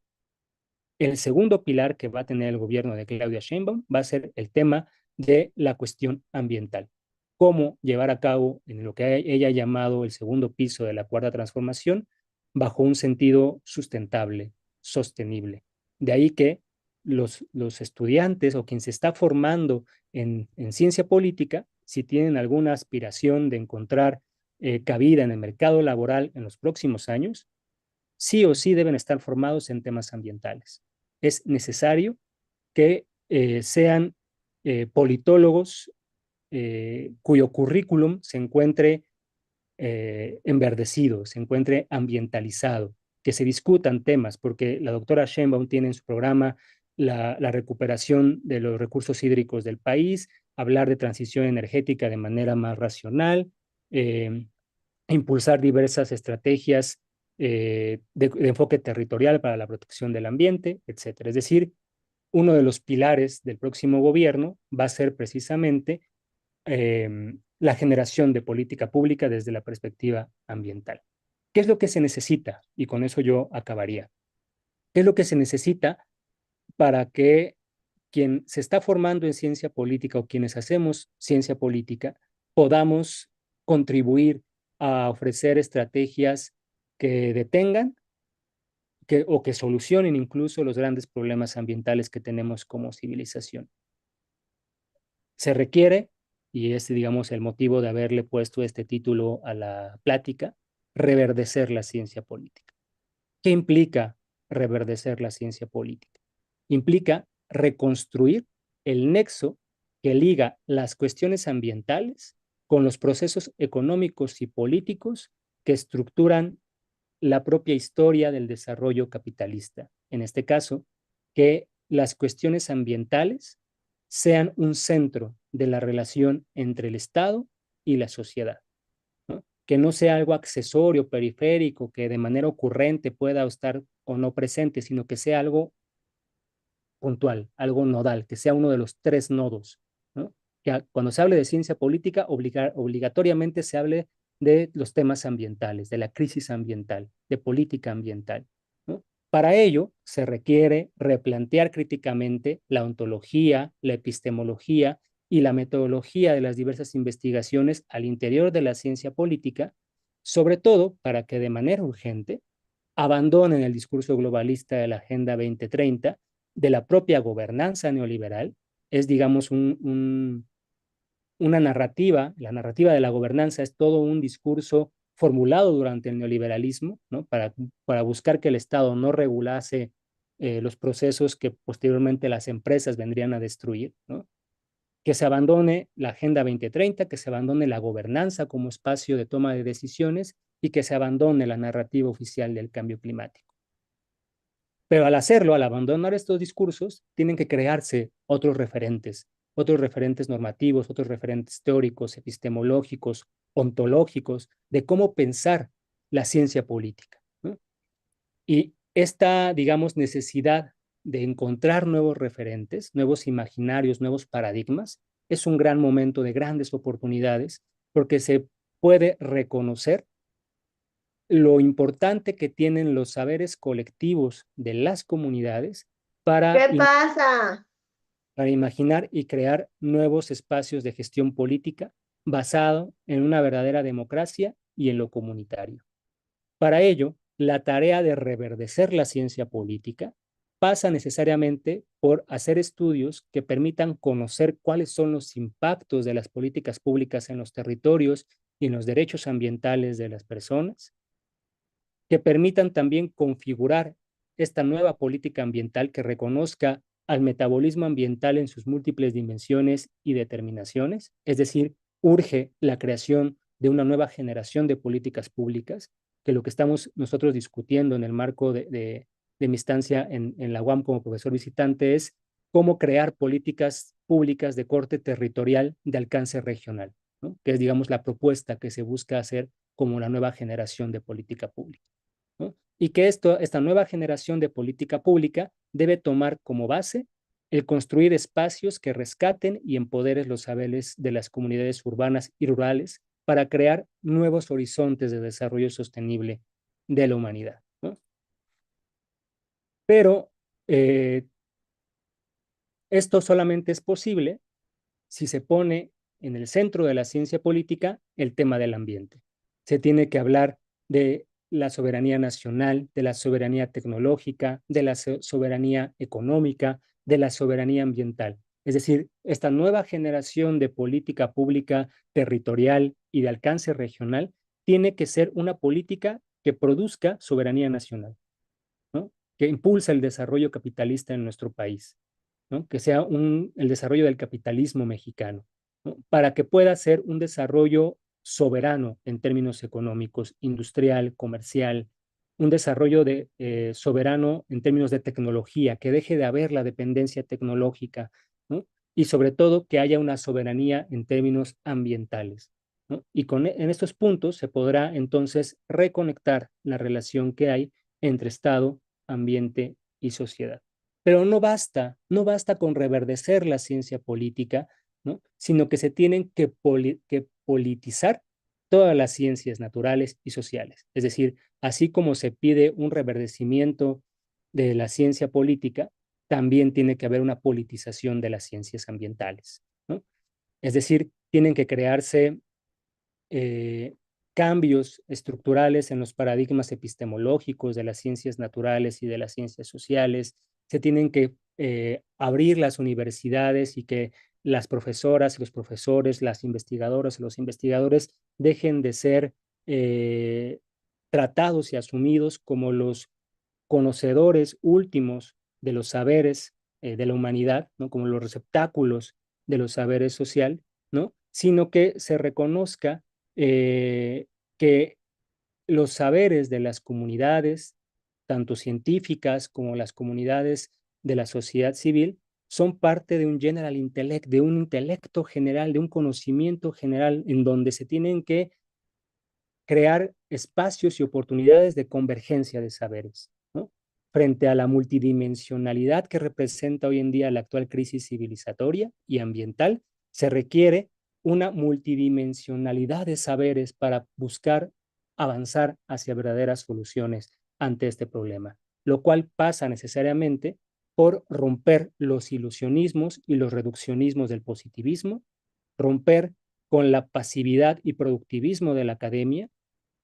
El segundo pilar que va a tener el gobierno de Claudia Sheinbaum va a ser el tema de la cuestión ambiental. Cómo llevar a cabo en lo que ella ha llamado el segundo piso de la cuarta transformación bajo un sentido sustentable, sostenible. De ahí que los estudiantes o quien se está formando en ciencia política, si tienen alguna aspiración de encontrar cabida en el mercado laboral en los próximos años, sí o sí deben estar formados en temas ambientales. Es necesario que sean politólogos cuyo currículum se encuentre enverdecido, se encuentre ambientalizado, que se discutan temas, porque la doctora Sheinbaum tiene en su programa la recuperación de los recursos hídricos del país, hablar de transición energética de manera más racional, eh, impulsar diversas estrategias de enfoque territorial para la protección del ambiente, etcétera. Es decir, uno de los pilares del próximo gobierno va a ser precisamente la generación de política pública desde la perspectiva ambiental. ¿Qué es lo que se necesita? Y con eso yo acabaría. ¿Qué es lo que se necesita para que quien se está formando en ciencia política o quienes hacemos ciencia política podamos contribuir a ofrecer estrategias que detengan o que solucionen incluso los grandes problemas ambientales que tenemos como civilización? Se requiere, y es, digamos, el motivo de haberle puesto este título a la plática, reverdecer la ciencia política. ¿Qué implica reverdecer la ciencia política? Implica reconstruir el nexo que liga las cuestiones ambientales con los procesos económicos y políticos que estructuran la propia historia del desarrollo capitalista. En este caso, que las cuestiones ambientales sean un centro de la relación entre el Estado y la sociedad, ¿no? Que no sea algo accesorio, periférico, que de manera ocurrente pueda estar o no presente, sino que sea algo puntual, algo nodal, que sea uno de los tres nodos, ¿no? Que cuando se hable de ciencia política, obligatoriamente se hable de los temas ambientales, de la crisis ambiental, de política ambiental, ¿no? Para ello, se requiere replantear críticamente la ontología, la epistemología y la metodología de las diversas investigaciones al interior de la ciencia política, sobre todo para que de manera urgente abandonen el discurso globalista de la Agenda 2030, de la propia gobernanza neoliberal. Es, digamos, una narrativa, la narrativa de la gobernanza es todo un discurso formulado durante el neoliberalismo, ¿no? Para buscar que el Estado no regulase los procesos que posteriormente las empresas vendrían a destruir, ¿no? Que se abandone la Agenda 2030, que se abandone la gobernanza como espacio de toma de decisiones y que se abandone la narrativa oficial del cambio climático. Pero al hacerlo, al abandonar estos discursos, tienen que crearse otros referentes normativos, otros referentes teóricos, epistemológicos, ontológicos, de cómo pensar la ciencia política, ¿no? Y esta, digamos, necesidad de encontrar nuevos referentes, nuevos imaginarios, nuevos paradigmas, es un gran momento de grandes oportunidades porque se puede reconocer lo importante que tienen los saberes colectivos de las comunidades para, ¿Qué pasa? para imaginar y crear nuevos espacios de gestión política basado en una verdadera democracia y en lo comunitario. Para ello, la tarea de reverdecer la ciencia política pasa necesariamente por hacer estudios que permitan conocer cuáles son los impactos de las políticas públicas en los territorios y en los derechos ambientales de las personas, que permitan también configurar esta nueva política ambiental que reconozca al metabolismo ambiental en sus múltiples dimensiones y determinaciones, es decir, urge la creación de una nueva generación de políticas públicas, que lo que estamos nosotros discutiendo en el marco de mi estancia en la UAM como profesor visitante es cómo crear políticas públicas de corte territorial de alcance regional, ¿no? Que es, digamos, la propuesta que se busca hacer como la nueva generación de política pública, ¿no? Y que esta nueva generación de política pública debe tomar como base el construir espacios que rescaten y empoderen los saberes de las comunidades urbanas y rurales para crear nuevos horizontes de desarrollo sostenible de la humanidad, ¿no? Pero esto solamente es posible si se pone en el centro de la ciencia política el tema del ambiente. Se tiene que hablar de la soberanía nacional, de la soberanía tecnológica, de la soberanía económica, de la soberanía ambiental. Es decir, esta nueva generación de política pública territorial y de alcance regional tiene que ser una política que produzca soberanía nacional, ¿no? Que impulsa el desarrollo capitalista en nuestro país, ¿no? Que sea el desarrollo del capitalismo mexicano, ¿no? para que pueda ser un desarrollo soberano en términos económicos, industrial, comercial, un desarrollo soberano en términos de tecnología, que deje de haber la dependencia tecnológica, ¿no? Y sobre todo que haya una soberanía en términos ambientales, ¿no? Y en estos puntos se podrá entonces reconectar la relación que hay entre Estado, ambiente y sociedad. Pero no basta con reverdecer la ciencia política, ¿no? Sino que se tienen que politizar todas las ciencias naturales y sociales. Es decir, así como se pide un reverdecimiento de la ciencia política, también tiene que haber una politización de las ciencias ambientales, ¿no? Es decir, tienen que crearse eh, cambios estructurales en los paradigmas epistemológicos de las ciencias naturales y de las ciencias sociales. Se tienen que abrir las universidades y que las profesoras y los profesores, las investigadoras y los investigadores dejen de ser tratados y asumidos como los conocedores últimos de los saberes de la humanidad, ¿no? Como los receptáculos de los saberes social, ¿no? Sino que se reconozca que los saberes de las comunidades, tanto científicas como las comunidades de la sociedad civil, son parte de un general intellect, de un intelecto general, de un conocimiento general, en donde se tienen que crear espacios y oportunidades de convergencia de saberes, ¿no? Frente a la multidimensionalidad que representa hoy en día la actual crisis civilizatoria y ambiental, se requiere una multidimensionalidad de saberes para buscar avanzar hacia verdaderas soluciones ante este problema, lo cual pasa necesariamente por romper los ilusionismos y los reduccionismos del positivismo, romper con la pasividad y productivismo de la academia,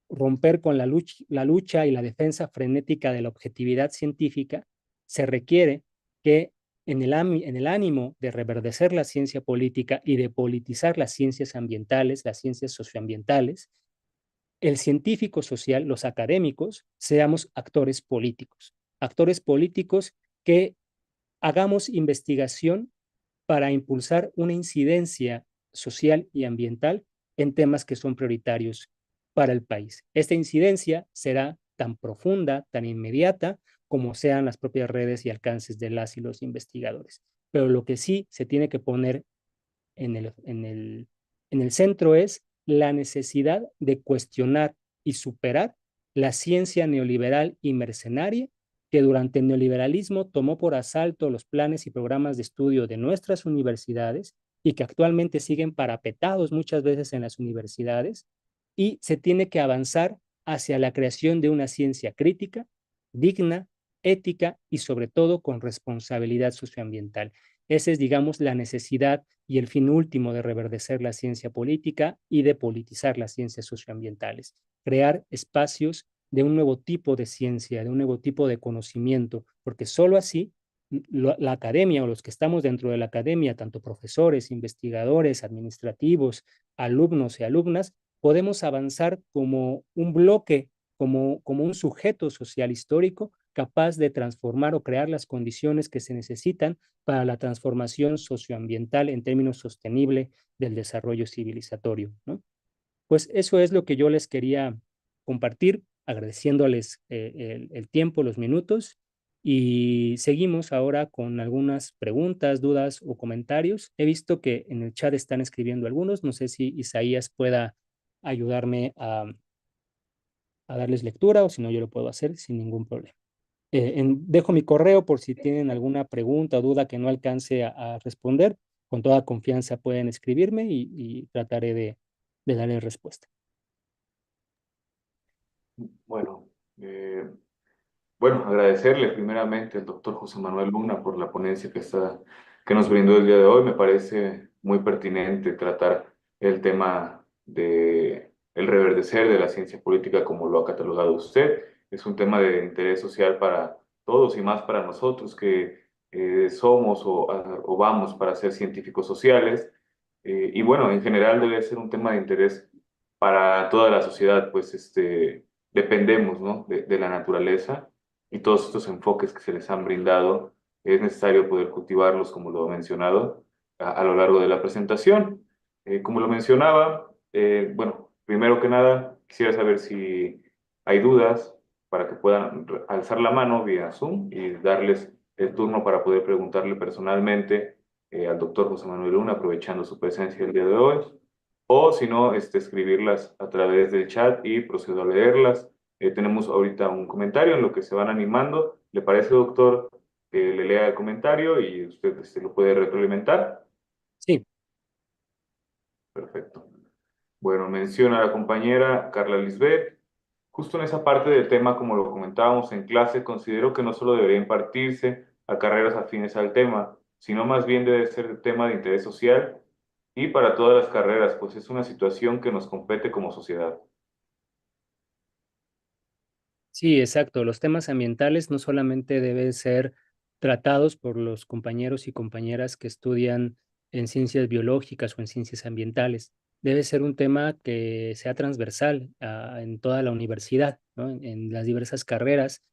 romper con la lucha y la defensa frenética de la objetividad científica. Se requiere que en el ánimo de reverdecer la ciencia política y de politizar las ciencias ambientales, las ciencias socioambientales, el científico social, los académicos, seamos actores políticos que hagamos investigación para impulsar una incidencia social y ambiental en temas que son prioritarios para el país. Esta incidencia será tan profunda, tan inmediata, como sean las propias redes y alcances de las y los investigadores. Pero lo que sí se tiene que poner en el centro es la necesidad de cuestionar y superar la ciencia neoliberal y mercenaria que durante el neoliberalismo tomó por asalto los planes y programas de estudio de nuestras universidades y que actualmente siguen parapetados muchas veces en las universidades, y se tiene que avanzar hacia la creación de una ciencia crítica, digna, ética y sobre todo con responsabilidad socioambiental. Esa es, digamos, la necesidad y el fin último de reverdecer la ciencia política y de politizar las ciencias socioambientales. Crear espacios de un nuevo tipo de ciencia, de un nuevo tipo de conocimiento, porque solo así la academia o los que estamos dentro de la academia, tanto profesores, investigadores, administrativos, alumnos y alumnas, podemos avanzar como un bloque, como un sujeto social histórico capaz de transformar o crear las condiciones que se necesitan para la transformación socioambiental en términos sostenible del desarrollo civilizatorio, ¿no? Pues eso es lo que yo les quería compartir, agradeciéndoles el tiempo, los minutos, y seguimos ahora con algunas preguntas, dudas o comentarios. He visto que en el chat están escribiendo algunos, no sé si Isaías pueda ayudarme a darles lectura o si no yo lo puedo hacer sin ningún problema. Dejo mi correo por si tienen alguna pregunta o duda que no alcance a responder. Con toda confianza pueden escribirme y trataré de darles respuesta. Bueno, bueno, agradecerle primeramente al doctor José Manuel Luna por la ponencia que nos brindó el día de hoy. Me parece muy pertinente tratar el tema de el reverdecer de la ciencia política como lo ha catalogado usted. Es un tema de interés social para todos y más para nosotros que somos o vamos para ser científicos sociales. Y bueno, en general debe ser un tema de interés para toda la sociedad, pues dependemos, ¿no? de la naturaleza y todos estos enfoques que se les han brindado, es necesario poder cultivarlos, como lo he mencionado, a lo largo de la presentación. Como lo mencionaba, bueno, primero que nada, quisiera saber si hay dudas para que puedan alzar la mano vía Zoom y darles el turno para poder preguntarle personalmente al doctor José Manuel Luna, aprovechando su presencia el día de hoy, o si no, escribirlas a través del chat y procedo a leerlas. Tenemos ahorita un comentario en lo que se van animando. ¿Le parece, doctor, que le lea el comentario y usted lo puede retroalimentar? Sí, Perfecto. Bueno, menciona la compañera Carla Lisbeth. Justo en esa parte del tema, como lo comentábamos en clase, considero que no solo debería impartirse a carreras afines al tema, sino más bien debe ser tema de interés social y para todas las carreras, pues es una situación que nos compete como sociedad. sí, exacto. Los temas ambientales no solamente deben ser tratados por los compañeros y compañeras que estudian en ciencias biológicas o en ciencias ambientales. Debe ser un tema que sea transversal en toda la universidad, ¿no? En las diversas carreras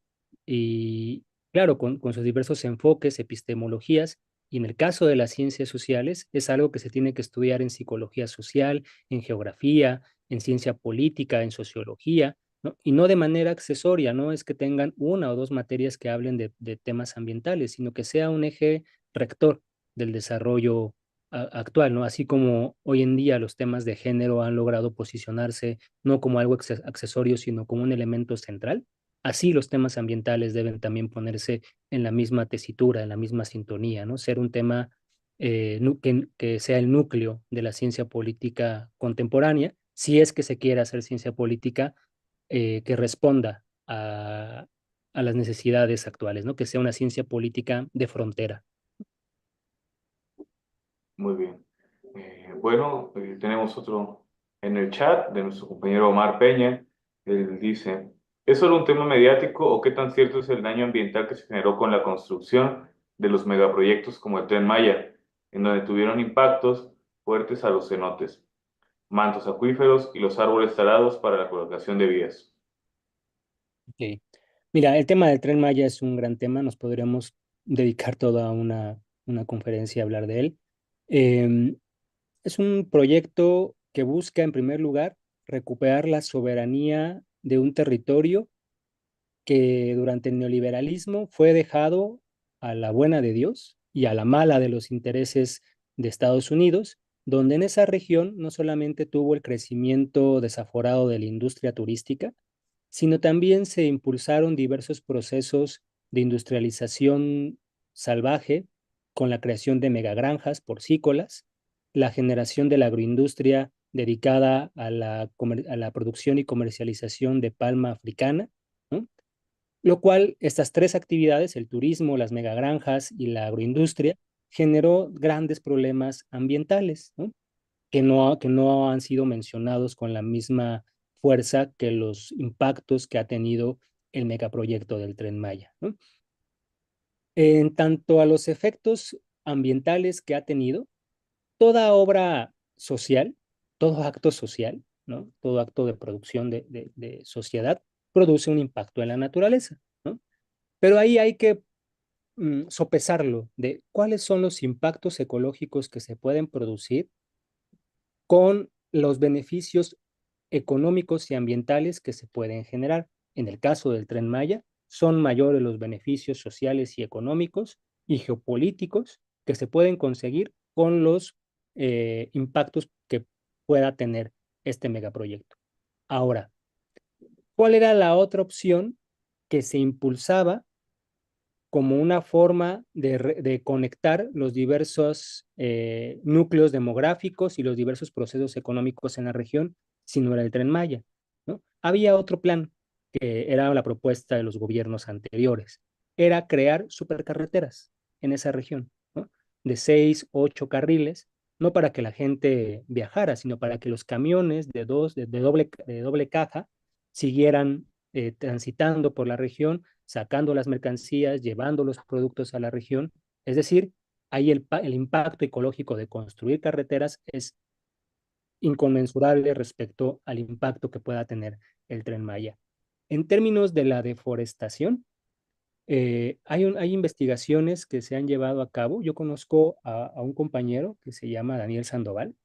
y, claro, con sus diversos enfoques, epistemologías. Y en el caso de las ciencias sociales, es algo que se tiene que estudiar en psicología social, en geografía, en ciencia política, en sociología, ¿no? Y no de manera accesoria, no es que tengan una o dos materias que hablen de temas ambientales, sino que sea un eje rector del desarrollo actual, ¿no? Así como hoy en día los temas de género han logrado posicionarse no como algo accesorio, sino como un elemento central, así los temas ambientales deben también ponerse en la misma tesitura, en la misma sintonía, ¿no? Ser un tema que sea el núcleo de la ciencia política contemporánea, si es que se quiere hacer ciencia política que responda a las necesidades actuales, ¿no? Que sea una ciencia política de frontera. Muy bien. Bueno, tenemos otro en el chat de nuestro compañero Omar Peña. Él dice, ¿es solo un tema mediático o qué tan cierto es el daño ambiental que se generó con la construcción de los megaproyectos como el Tren Maya, en donde tuvieron impactos fuertes a los cenotes, mantos acuíferos y los árboles talados para la colocación de vías? Ok. Mira, el tema del Tren Maya es un gran tema, nos podríamos dedicar toda una conferencia a hablar de él. Em, es un proyecto que busca, en primer lugar, recuperar la soberanía de un territorio que durante el neoliberalismo fue dejado a la buena de Dios y a la mala de los intereses de Estados Unidos, donde en esa región no solamente tuvo el crecimiento desaforado de la industria turística, sino también se impulsaron diversos procesos de industrialización salvaje con la creación de megagranjas porcícolas, la generación de la agroindustria dedicada a la producción y comercialización de palma africana, ¿no? Lo cual, estas tres actividades, el turismo, las megagranjas y la agroindustria, generó grandes problemas ambientales, ¿no? Que no han sido mencionados con la misma fuerza que los impactos que ha tenido el megaproyecto del Tren Maya, ¿no? En tanto a los efectos ambientales que ha tenido, toda obra social, todo acto social, ¿no? Todo acto de producción de sociedad produce un impacto en la naturaleza, ¿no? Pero ahí hay que sopesarlo de cuáles son los impactos ecológicos que se pueden producir con los beneficios económicos y ambientales que se pueden generar. En el caso del Tren Maya, son mayores los beneficios sociales y económicos y geopolíticos que se pueden conseguir con los impactos que pueda tener este megaproyecto. Ahora, ¿cuál era la otra opción que se impulsaba como una forma de conectar los diversos núcleos demográficos y los diversos procesos económicos en la región, si no era el Tren Maya, ¿no? Había otro plan que era la propuesta de los gobiernos anteriores, era crear supercarreteras en esa región, ¿no? De 6, 8 carriles, no para que la gente viajara, sino para que los camiones de doble caja siguieran transitando por la región, sacando las mercancías, llevando los productos a la región. Es decir, ahí el impacto ecológico de construir carreteras es inconmensurable respecto al impacto que pueda tener el Tren Maya. En términos de la deforestación, hay investigaciones que se han llevado a cabo. Yo conozco a un compañero que se llama Daniel Sandoval,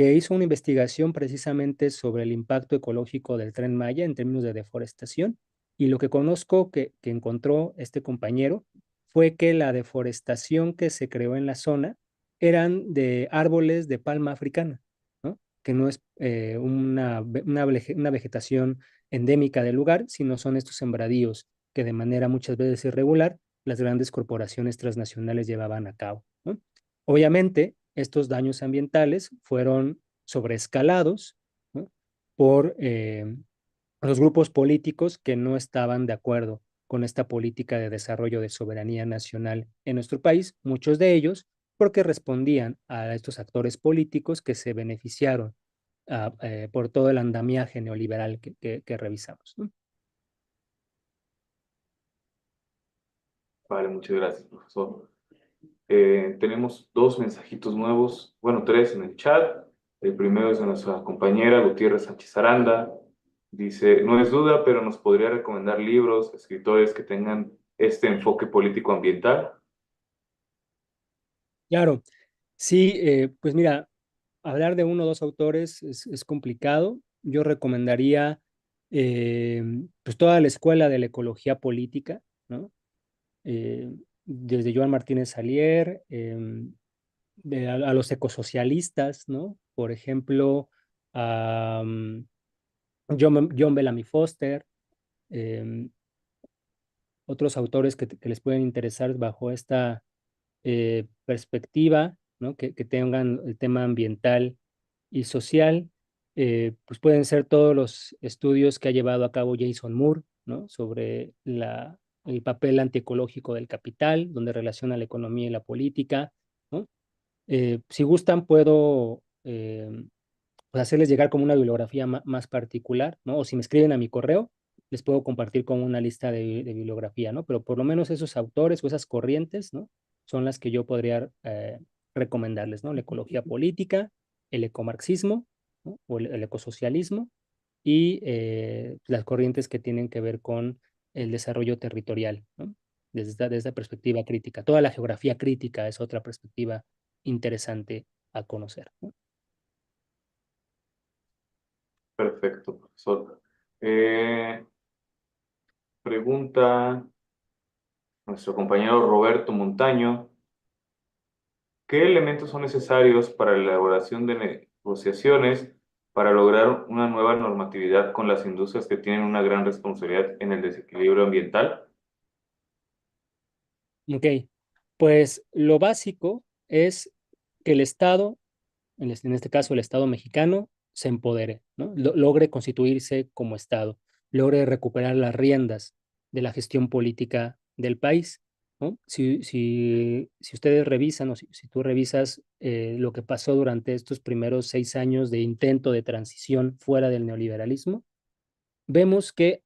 que hizo una investigación precisamente sobre el impacto ecológico del Tren Maya en términos de deforestación. Y lo que conozco que encontró este compañero fue que la deforestación que se creó en la zona eran de árboles de palma africana, ¿no? Que no es una vegetación endémica del lugar, sino son estos sembradíos que de manera muchas veces irregular las grandes corporaciones transnacionales llevaban a cabo, ¿no? Obviamente, estos daños ambientales fueron sobreescalados, ¿no? por los grupos políticos que no estaban de acuerdo con esta política de desarrollo de soberanía nacional en nuestro país, muchos de ellos porque respondían a estos actores políticos que se beneficiaron por todo el andamiaje neoliberal que revisamos, ¿no? Vale, muchas gracias, profesor. Tenemos dos mensajitos nuevos, bueno, tres en el chat. El primero es de nuestra compañera Gutiérrez Sánchez Aranda. Dice, no es duda, pero nos podría recomendar libros, escritores que tengan este enfoque político-ambiental. Claro, sí, pues mira, hablar de uno o dos autores es complicado. Yo recomendaría eh, pues toda la escuela de la ecología política, ¿no? Desde Joan Martínez Salier, a los ecosocialistas, ¿no? Por ejemplo, a John Bellamy Foster, eh, otros autores que les pueden interesar bajo esta perspectiva, ¿no? Que tengan el tema ambiental y social, pues pueden ser todos los estudios que ha llevado a cabo Jason Moore, ¿no? Sobre el papel antiecológico del capital, donde relaciona la economía y la política, ¿no? Si gustan, puedo pues hacerles llegar como una bibliografía más particular, ¿no? O si me escriben a mi correo, les puedo compartir como una lista de bibliografía, ¿no? Pero por lo menos esos autores o esas corrientes, ¿no? Son las que yo podría recomendarles, ¿no? La ecología política, el ecomarxismo, ¿no? O el ecosocialismo y las corrientes que tienen que ver con el desarrollo territorial, ¿no? Desde esta perspectiva crítica. Toda la geografía crítica es otra perspectiva interesante a conocer, ¿no? Perfecto, profesor. Pregunta nuestro compañero Roberto Montaño. ¿Qué elementos son necesarios para la elaboración de negociaciones para lograr una nueva normatividad con las industrias que tienen una gran responsabilidad en el desequilibrio ambiental? Ok, pues lo básico es que el Estado, en este caso el Estado mexicano, se empodere, ¿no? Logre constituirse como Estado, logre recuperar las riendas de la gestión política del país, ¿no? Si ustedes revisan o si tú revisas lo que pasó durante estos primeros 6 años de intento de transición fuera del neoliberalismo, vemos que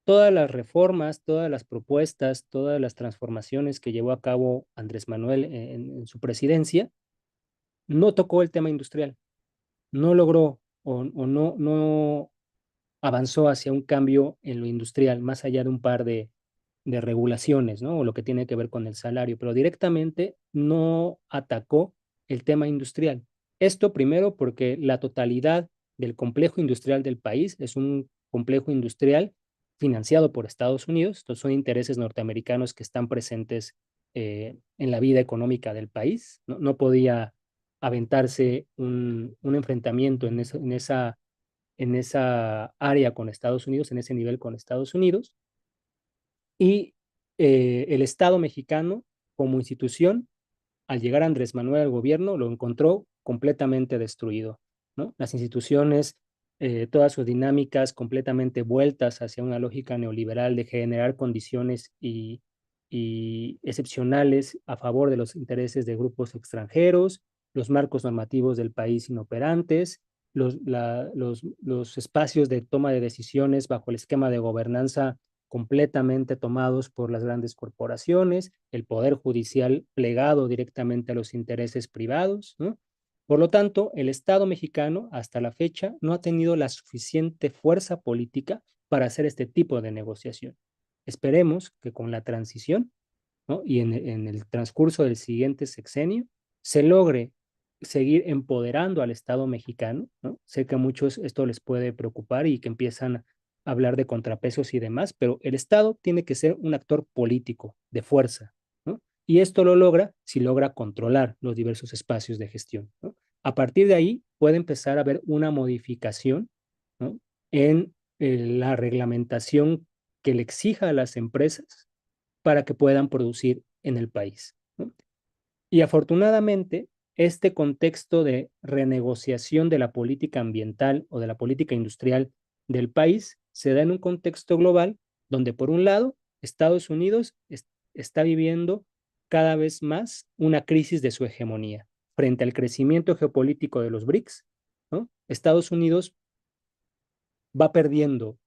todas las reformas, todas las propuestas, todas las transformaciones que llevó a cabo Andrés Manuel en su presidencia, no tocó el tema industrial, no logró o no avanzó hacia un cambio en lo industrial, más allá de un par de regulaciones, ¿no? O lo que tiene que ver con el salario, pero directamente no atacó el tema industrial. Esto primero porque la totalidad del complejo industrial del país es un complejo industrial financiado por Estados Unidos. Estos son intereses norteamericanos que están presentes en la vida económica del país. No podía aventarse un enfrentamiento en esa área con Estados Unidos, en ese nivel con Estados Unidos. Y el Estado mexicano como institución, al llegar Andrés Manuel al gobierno, lo encontró completamente destruido, ¿no? Las instituciones, todas sus dinámicas completamente vueltas hacia una lógica neoliberal de generar condiciones y excepcionales a favor de los intereses de grupos extranjeros, los marcos normativos del país inoperantes, los espacios de toma de decisiones bajo el esquema de gobernanza completamente tomados por las grandes corporaciones, el poder judicial plegado directamente a los intereses privados, ¿no? Por lo tanto, el Estado mexicano hasta la fecha no ha tenido la suficiente fuerza política para hacer este tipo de negociación. Esperemos que con la transición, ¿no? Y en el transcurso del siguiente sexenio se logre seguir empoderando al Estado mexicano, ¿no? Sé que a muchos esto les puede preocupar y que empiezan a hablar de contrapesos y demás, pero el Estado tiene que ser un actor político de fuerza, ¿no? Y esto lo logra si logra controlar los diversos espacios de gestión, ¿no? A partir de ahí puede empezar a haber una modificación, ¿no? En la reglamentación que le exija a las empresas para que puedan producir en el país, ¿no? Y afortunadamente, este contexto de renegociación de la política ambiental o de la política industrial del país se da en un contexto global donde, por un lado, Estados Unidos está viviendo cada vez más una crisis de su hegemonía frente al crecimiento geopolítico de los BRICS, ¿no? Estados Unidos va perdiendo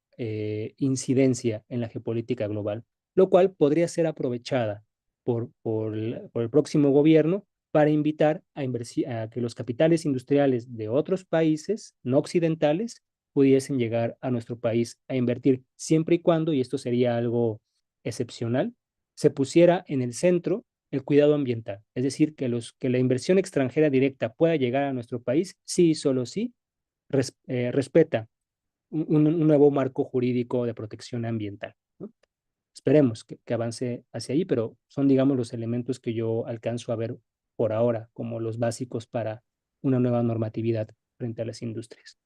incidencia en la geopolítica global, lo cual podría ser aprovechada por el próximo gobierno para invitar a que los capitales industriales de otros países no occidentales pudiesen llegar a nuestro país a invertir siempre y cuando, y esto sería algo excepcional, se pusiera en el centro el cuidado ambiental. Es decir, que la inversión extranjera directa pueda llegar a nuestro país, sí y solo sí, respeta un nuevo marco jurídico de protección ambiental, ¿no? Esperemos que avance hacia ahí, pero son, digamos, los elementos que yo alcanzo a ver por ahora como los básicos para una nueva normatividad frente a las industrias.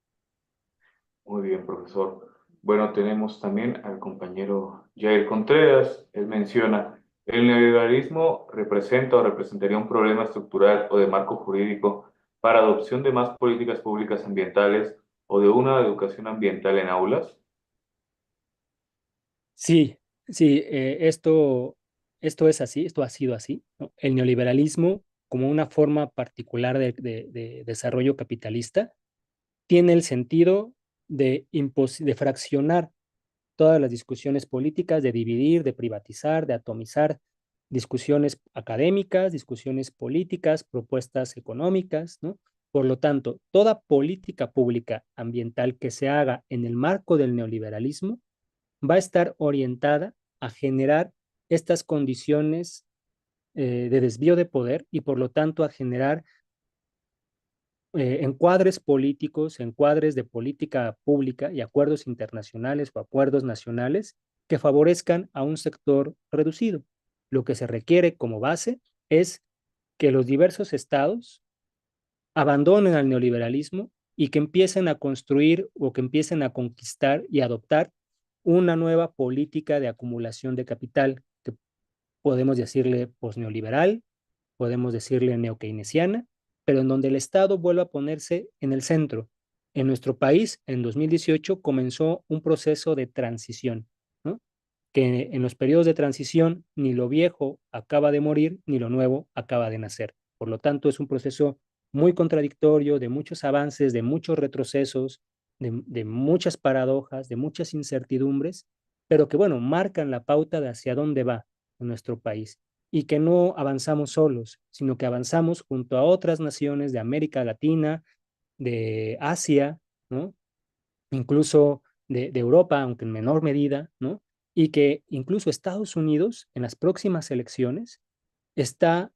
Muy bien, profesor. Bueno, tenemos también al compañero Jair Contreras. Él menciona, el neoliberalismo representa o representaría un problema estructural o de marco jurídico para adopción de más políticas públicas ambientales o de una educación ambiental en aulas. Sí, sí, esto es así, esto ha sido así, ¿no? El neoliberalismo, como una forma particular de desarrollo capitalista, tiene el sentido de fraccionar todas las discusiones políticas, de dividir, de privatizar, de atomizar discusiones académicas, discusiones políticas, propuestas económicas, ¿no? Por lo tanto, toda política pública ambiental que se haga en el marco del neoliberalismo va a estar orientada a generar estas condiciones de desvío de poder y por lo tanto a generar encuadres políticos, encuadres de política pública y acuerdos internacionales o acuerdos nacionales que favorezcan a un sector reducido. Lo que se requiere como base es que los diversos estados abandonen al neoliberalismo y que empiecen a construir o que empiecen a conquistar y adoptar una nueva política de acumulación de capital, que podemos decirle posneoliberal, podemos decirle neokeynesiana, pero en donde el Estado vuelva a ponerse en el centro. En nuestro país, en 2018, comenzó un proceso de transición, ¿no? Que en los periodos de transición ni lo viejo acaba de morir, ni lo nuevo acaba de nacer. Por lo tanto, es un proceso muy contradictorio, de muchos avances, de muchos retrocesos, de muchas paradojas, de muchas incertidumbres, pero que, bueno, marcan la pauta de hacia dónde va nuestro país y que no avanzamos solos, sino que avanzamos junto a otras naciones de América Latina, de Asia, ¿no? Incluso de Europa, aunque en menor medida, ¿no? Y que incluso Estados Unidos en las próximas elecciones está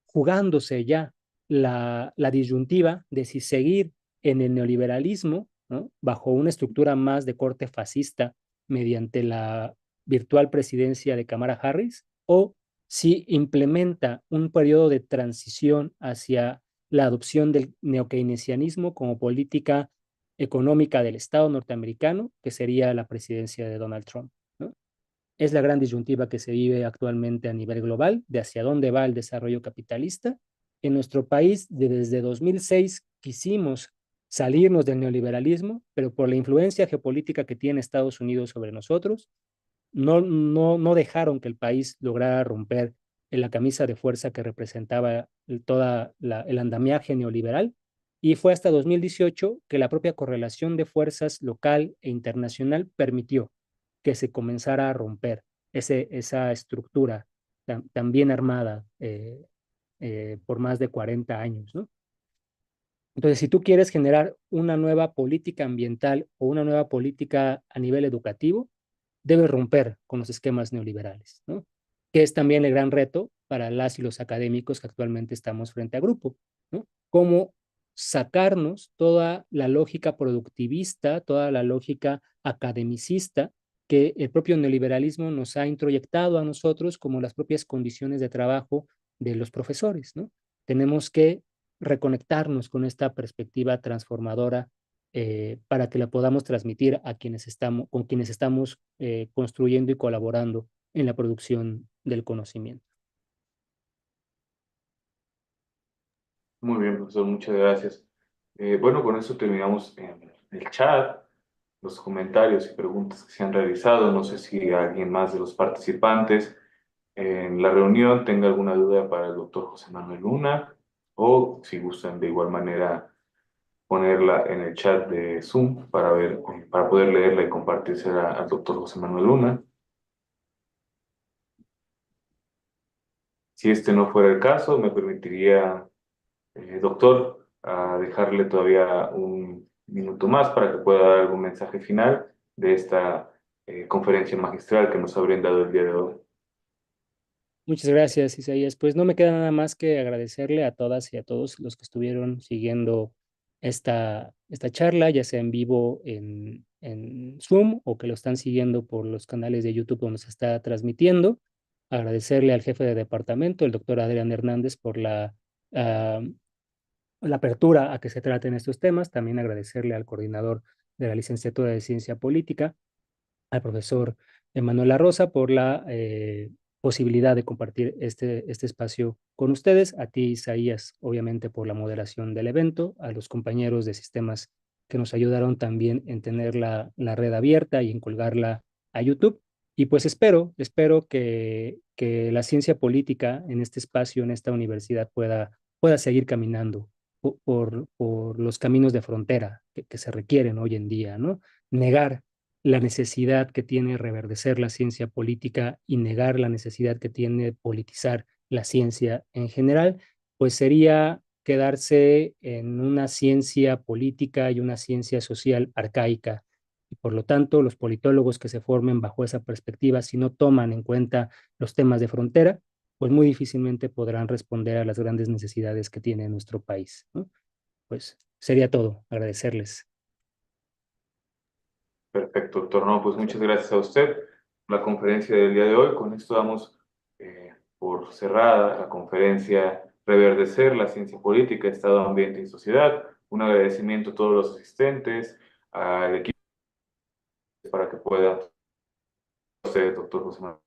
jugándose ya la disyuntiva de si seguir en el neoliberalismo, ¿no? Bajo una estructura más de corte fascista mediante la virtual presidencia de Kamala Harris, o si implementa un periodo de transición hacia la adopción del neokeynesianismo como política económica del Estado norteamericano, que sería la presidencia de Donald Trump, ¿no? Es la gran disyuntiva que se vive actualmente a nivel global de hacia dónde va el desarrollo capitalista. En nuestro país, desde 2006, quisimos salirnos del neoliberalismo, pero por la influencia geopolítica que tiene Estados Unidos sobre nosotros, no dejaron que el país lograra romper en la camisa de fuerza que representaba el andamiaje neoliberal. Y fue hasta 2018 que la propia correlación de fuerzas local e internacional permitió que se comenzara a romper esa estructura tan bien armada por más de 40 años, ¿no? Entonces, si tú quieres generar una nueva política ambiental o una nueva política a nivel educativo, debes romper con los esquemas neoliberales, ¿no? Que es también el gran reto para las y los académicos que actualmente estamos frente a grupo, ¿no? cómo sacarnos toda la lógica productivista, toda la lógica academicista que el propio neoliberalismo nos ha introyectado a nosotros como las propias condiciones de trabajo de los profesores, ¿no? Tenemos que reconectarnos con esta perspectiva transformadora para que la podamos transmitir a quienes estamos, con quienes estamos construyendo y colaborando en la producción del conocimiento. Muy bien, profesor, muchas gracias. Bueno, con eso terminamos el chat, los comentarios y preguntas que se han realizado. No sé si alguien más de los participantes en la reunión tenga alguna duda para el doctor José Manuel Luna, o si gustan de igual manera ponerla en el chat de Zoom para ver, para poder leerla y compartírsela al doctor José Manuel Luna. Si este no fuera el caso, me permitiría, doctor, a dejarle todavía un minuto más para que pueda dar algún mensaje final de esta conferencia magistral que nos ha brindado el día de hoy. Muchas gracias, Isaías. Pues no me queda nada más que agradecerle a todas y a todos los que estuvieron siguiendo esta charla, ya sea en vivo en Zoom o que lo están siguiendo por los canales de YouTube donde se está transmitiendo. Agradecerle al jefe de departamento, el doctor Adrián Hernández, por ah, la apertura a que se traten estos temas. También agradecerle al coordinador de la licenciatura de Ciencia Política, al profesor Emanuel La Rosa, por la posibilidad de compartir este espacio con ustedes, a ti, Isaías, obviamente por la moderación del evento, a los compañeros de sistemas que nos ayudaron también en tener la red abierta y en colgarla a YouTube. Y pues espero que la ciencia política en este espacio, en esta universidad, pueda seguir caminando por los caminos de frontera que se requieren hoy en día, ¿no? Negar la necesidad que tiene reverdecer la ciencia política y negar la necesidad que tiene politizar la ciencia en general, pues sería quedarse en una ciencia política y una ciencia social arcaica. Y por lo tanto, los politólogos que se formen bajo esa perspectiva, si no toman en cuenta los temas de frontera, pues muy difícilmente podrán responder a las grandes necesidades que tiene nuestro país, ¿no? Pues sería todo. Agradecerles. Perfecto, doctor. No, pues muchas gracias a usted por la conferencia del día de hoy. Con esto damos por cerrada la conferencia Reverdecer la ciencia política, Estado, Ambiente y Sociedad. Un agradecimiento a todos los asistentes, al equipo para que pueda usted, doctor José Manuel.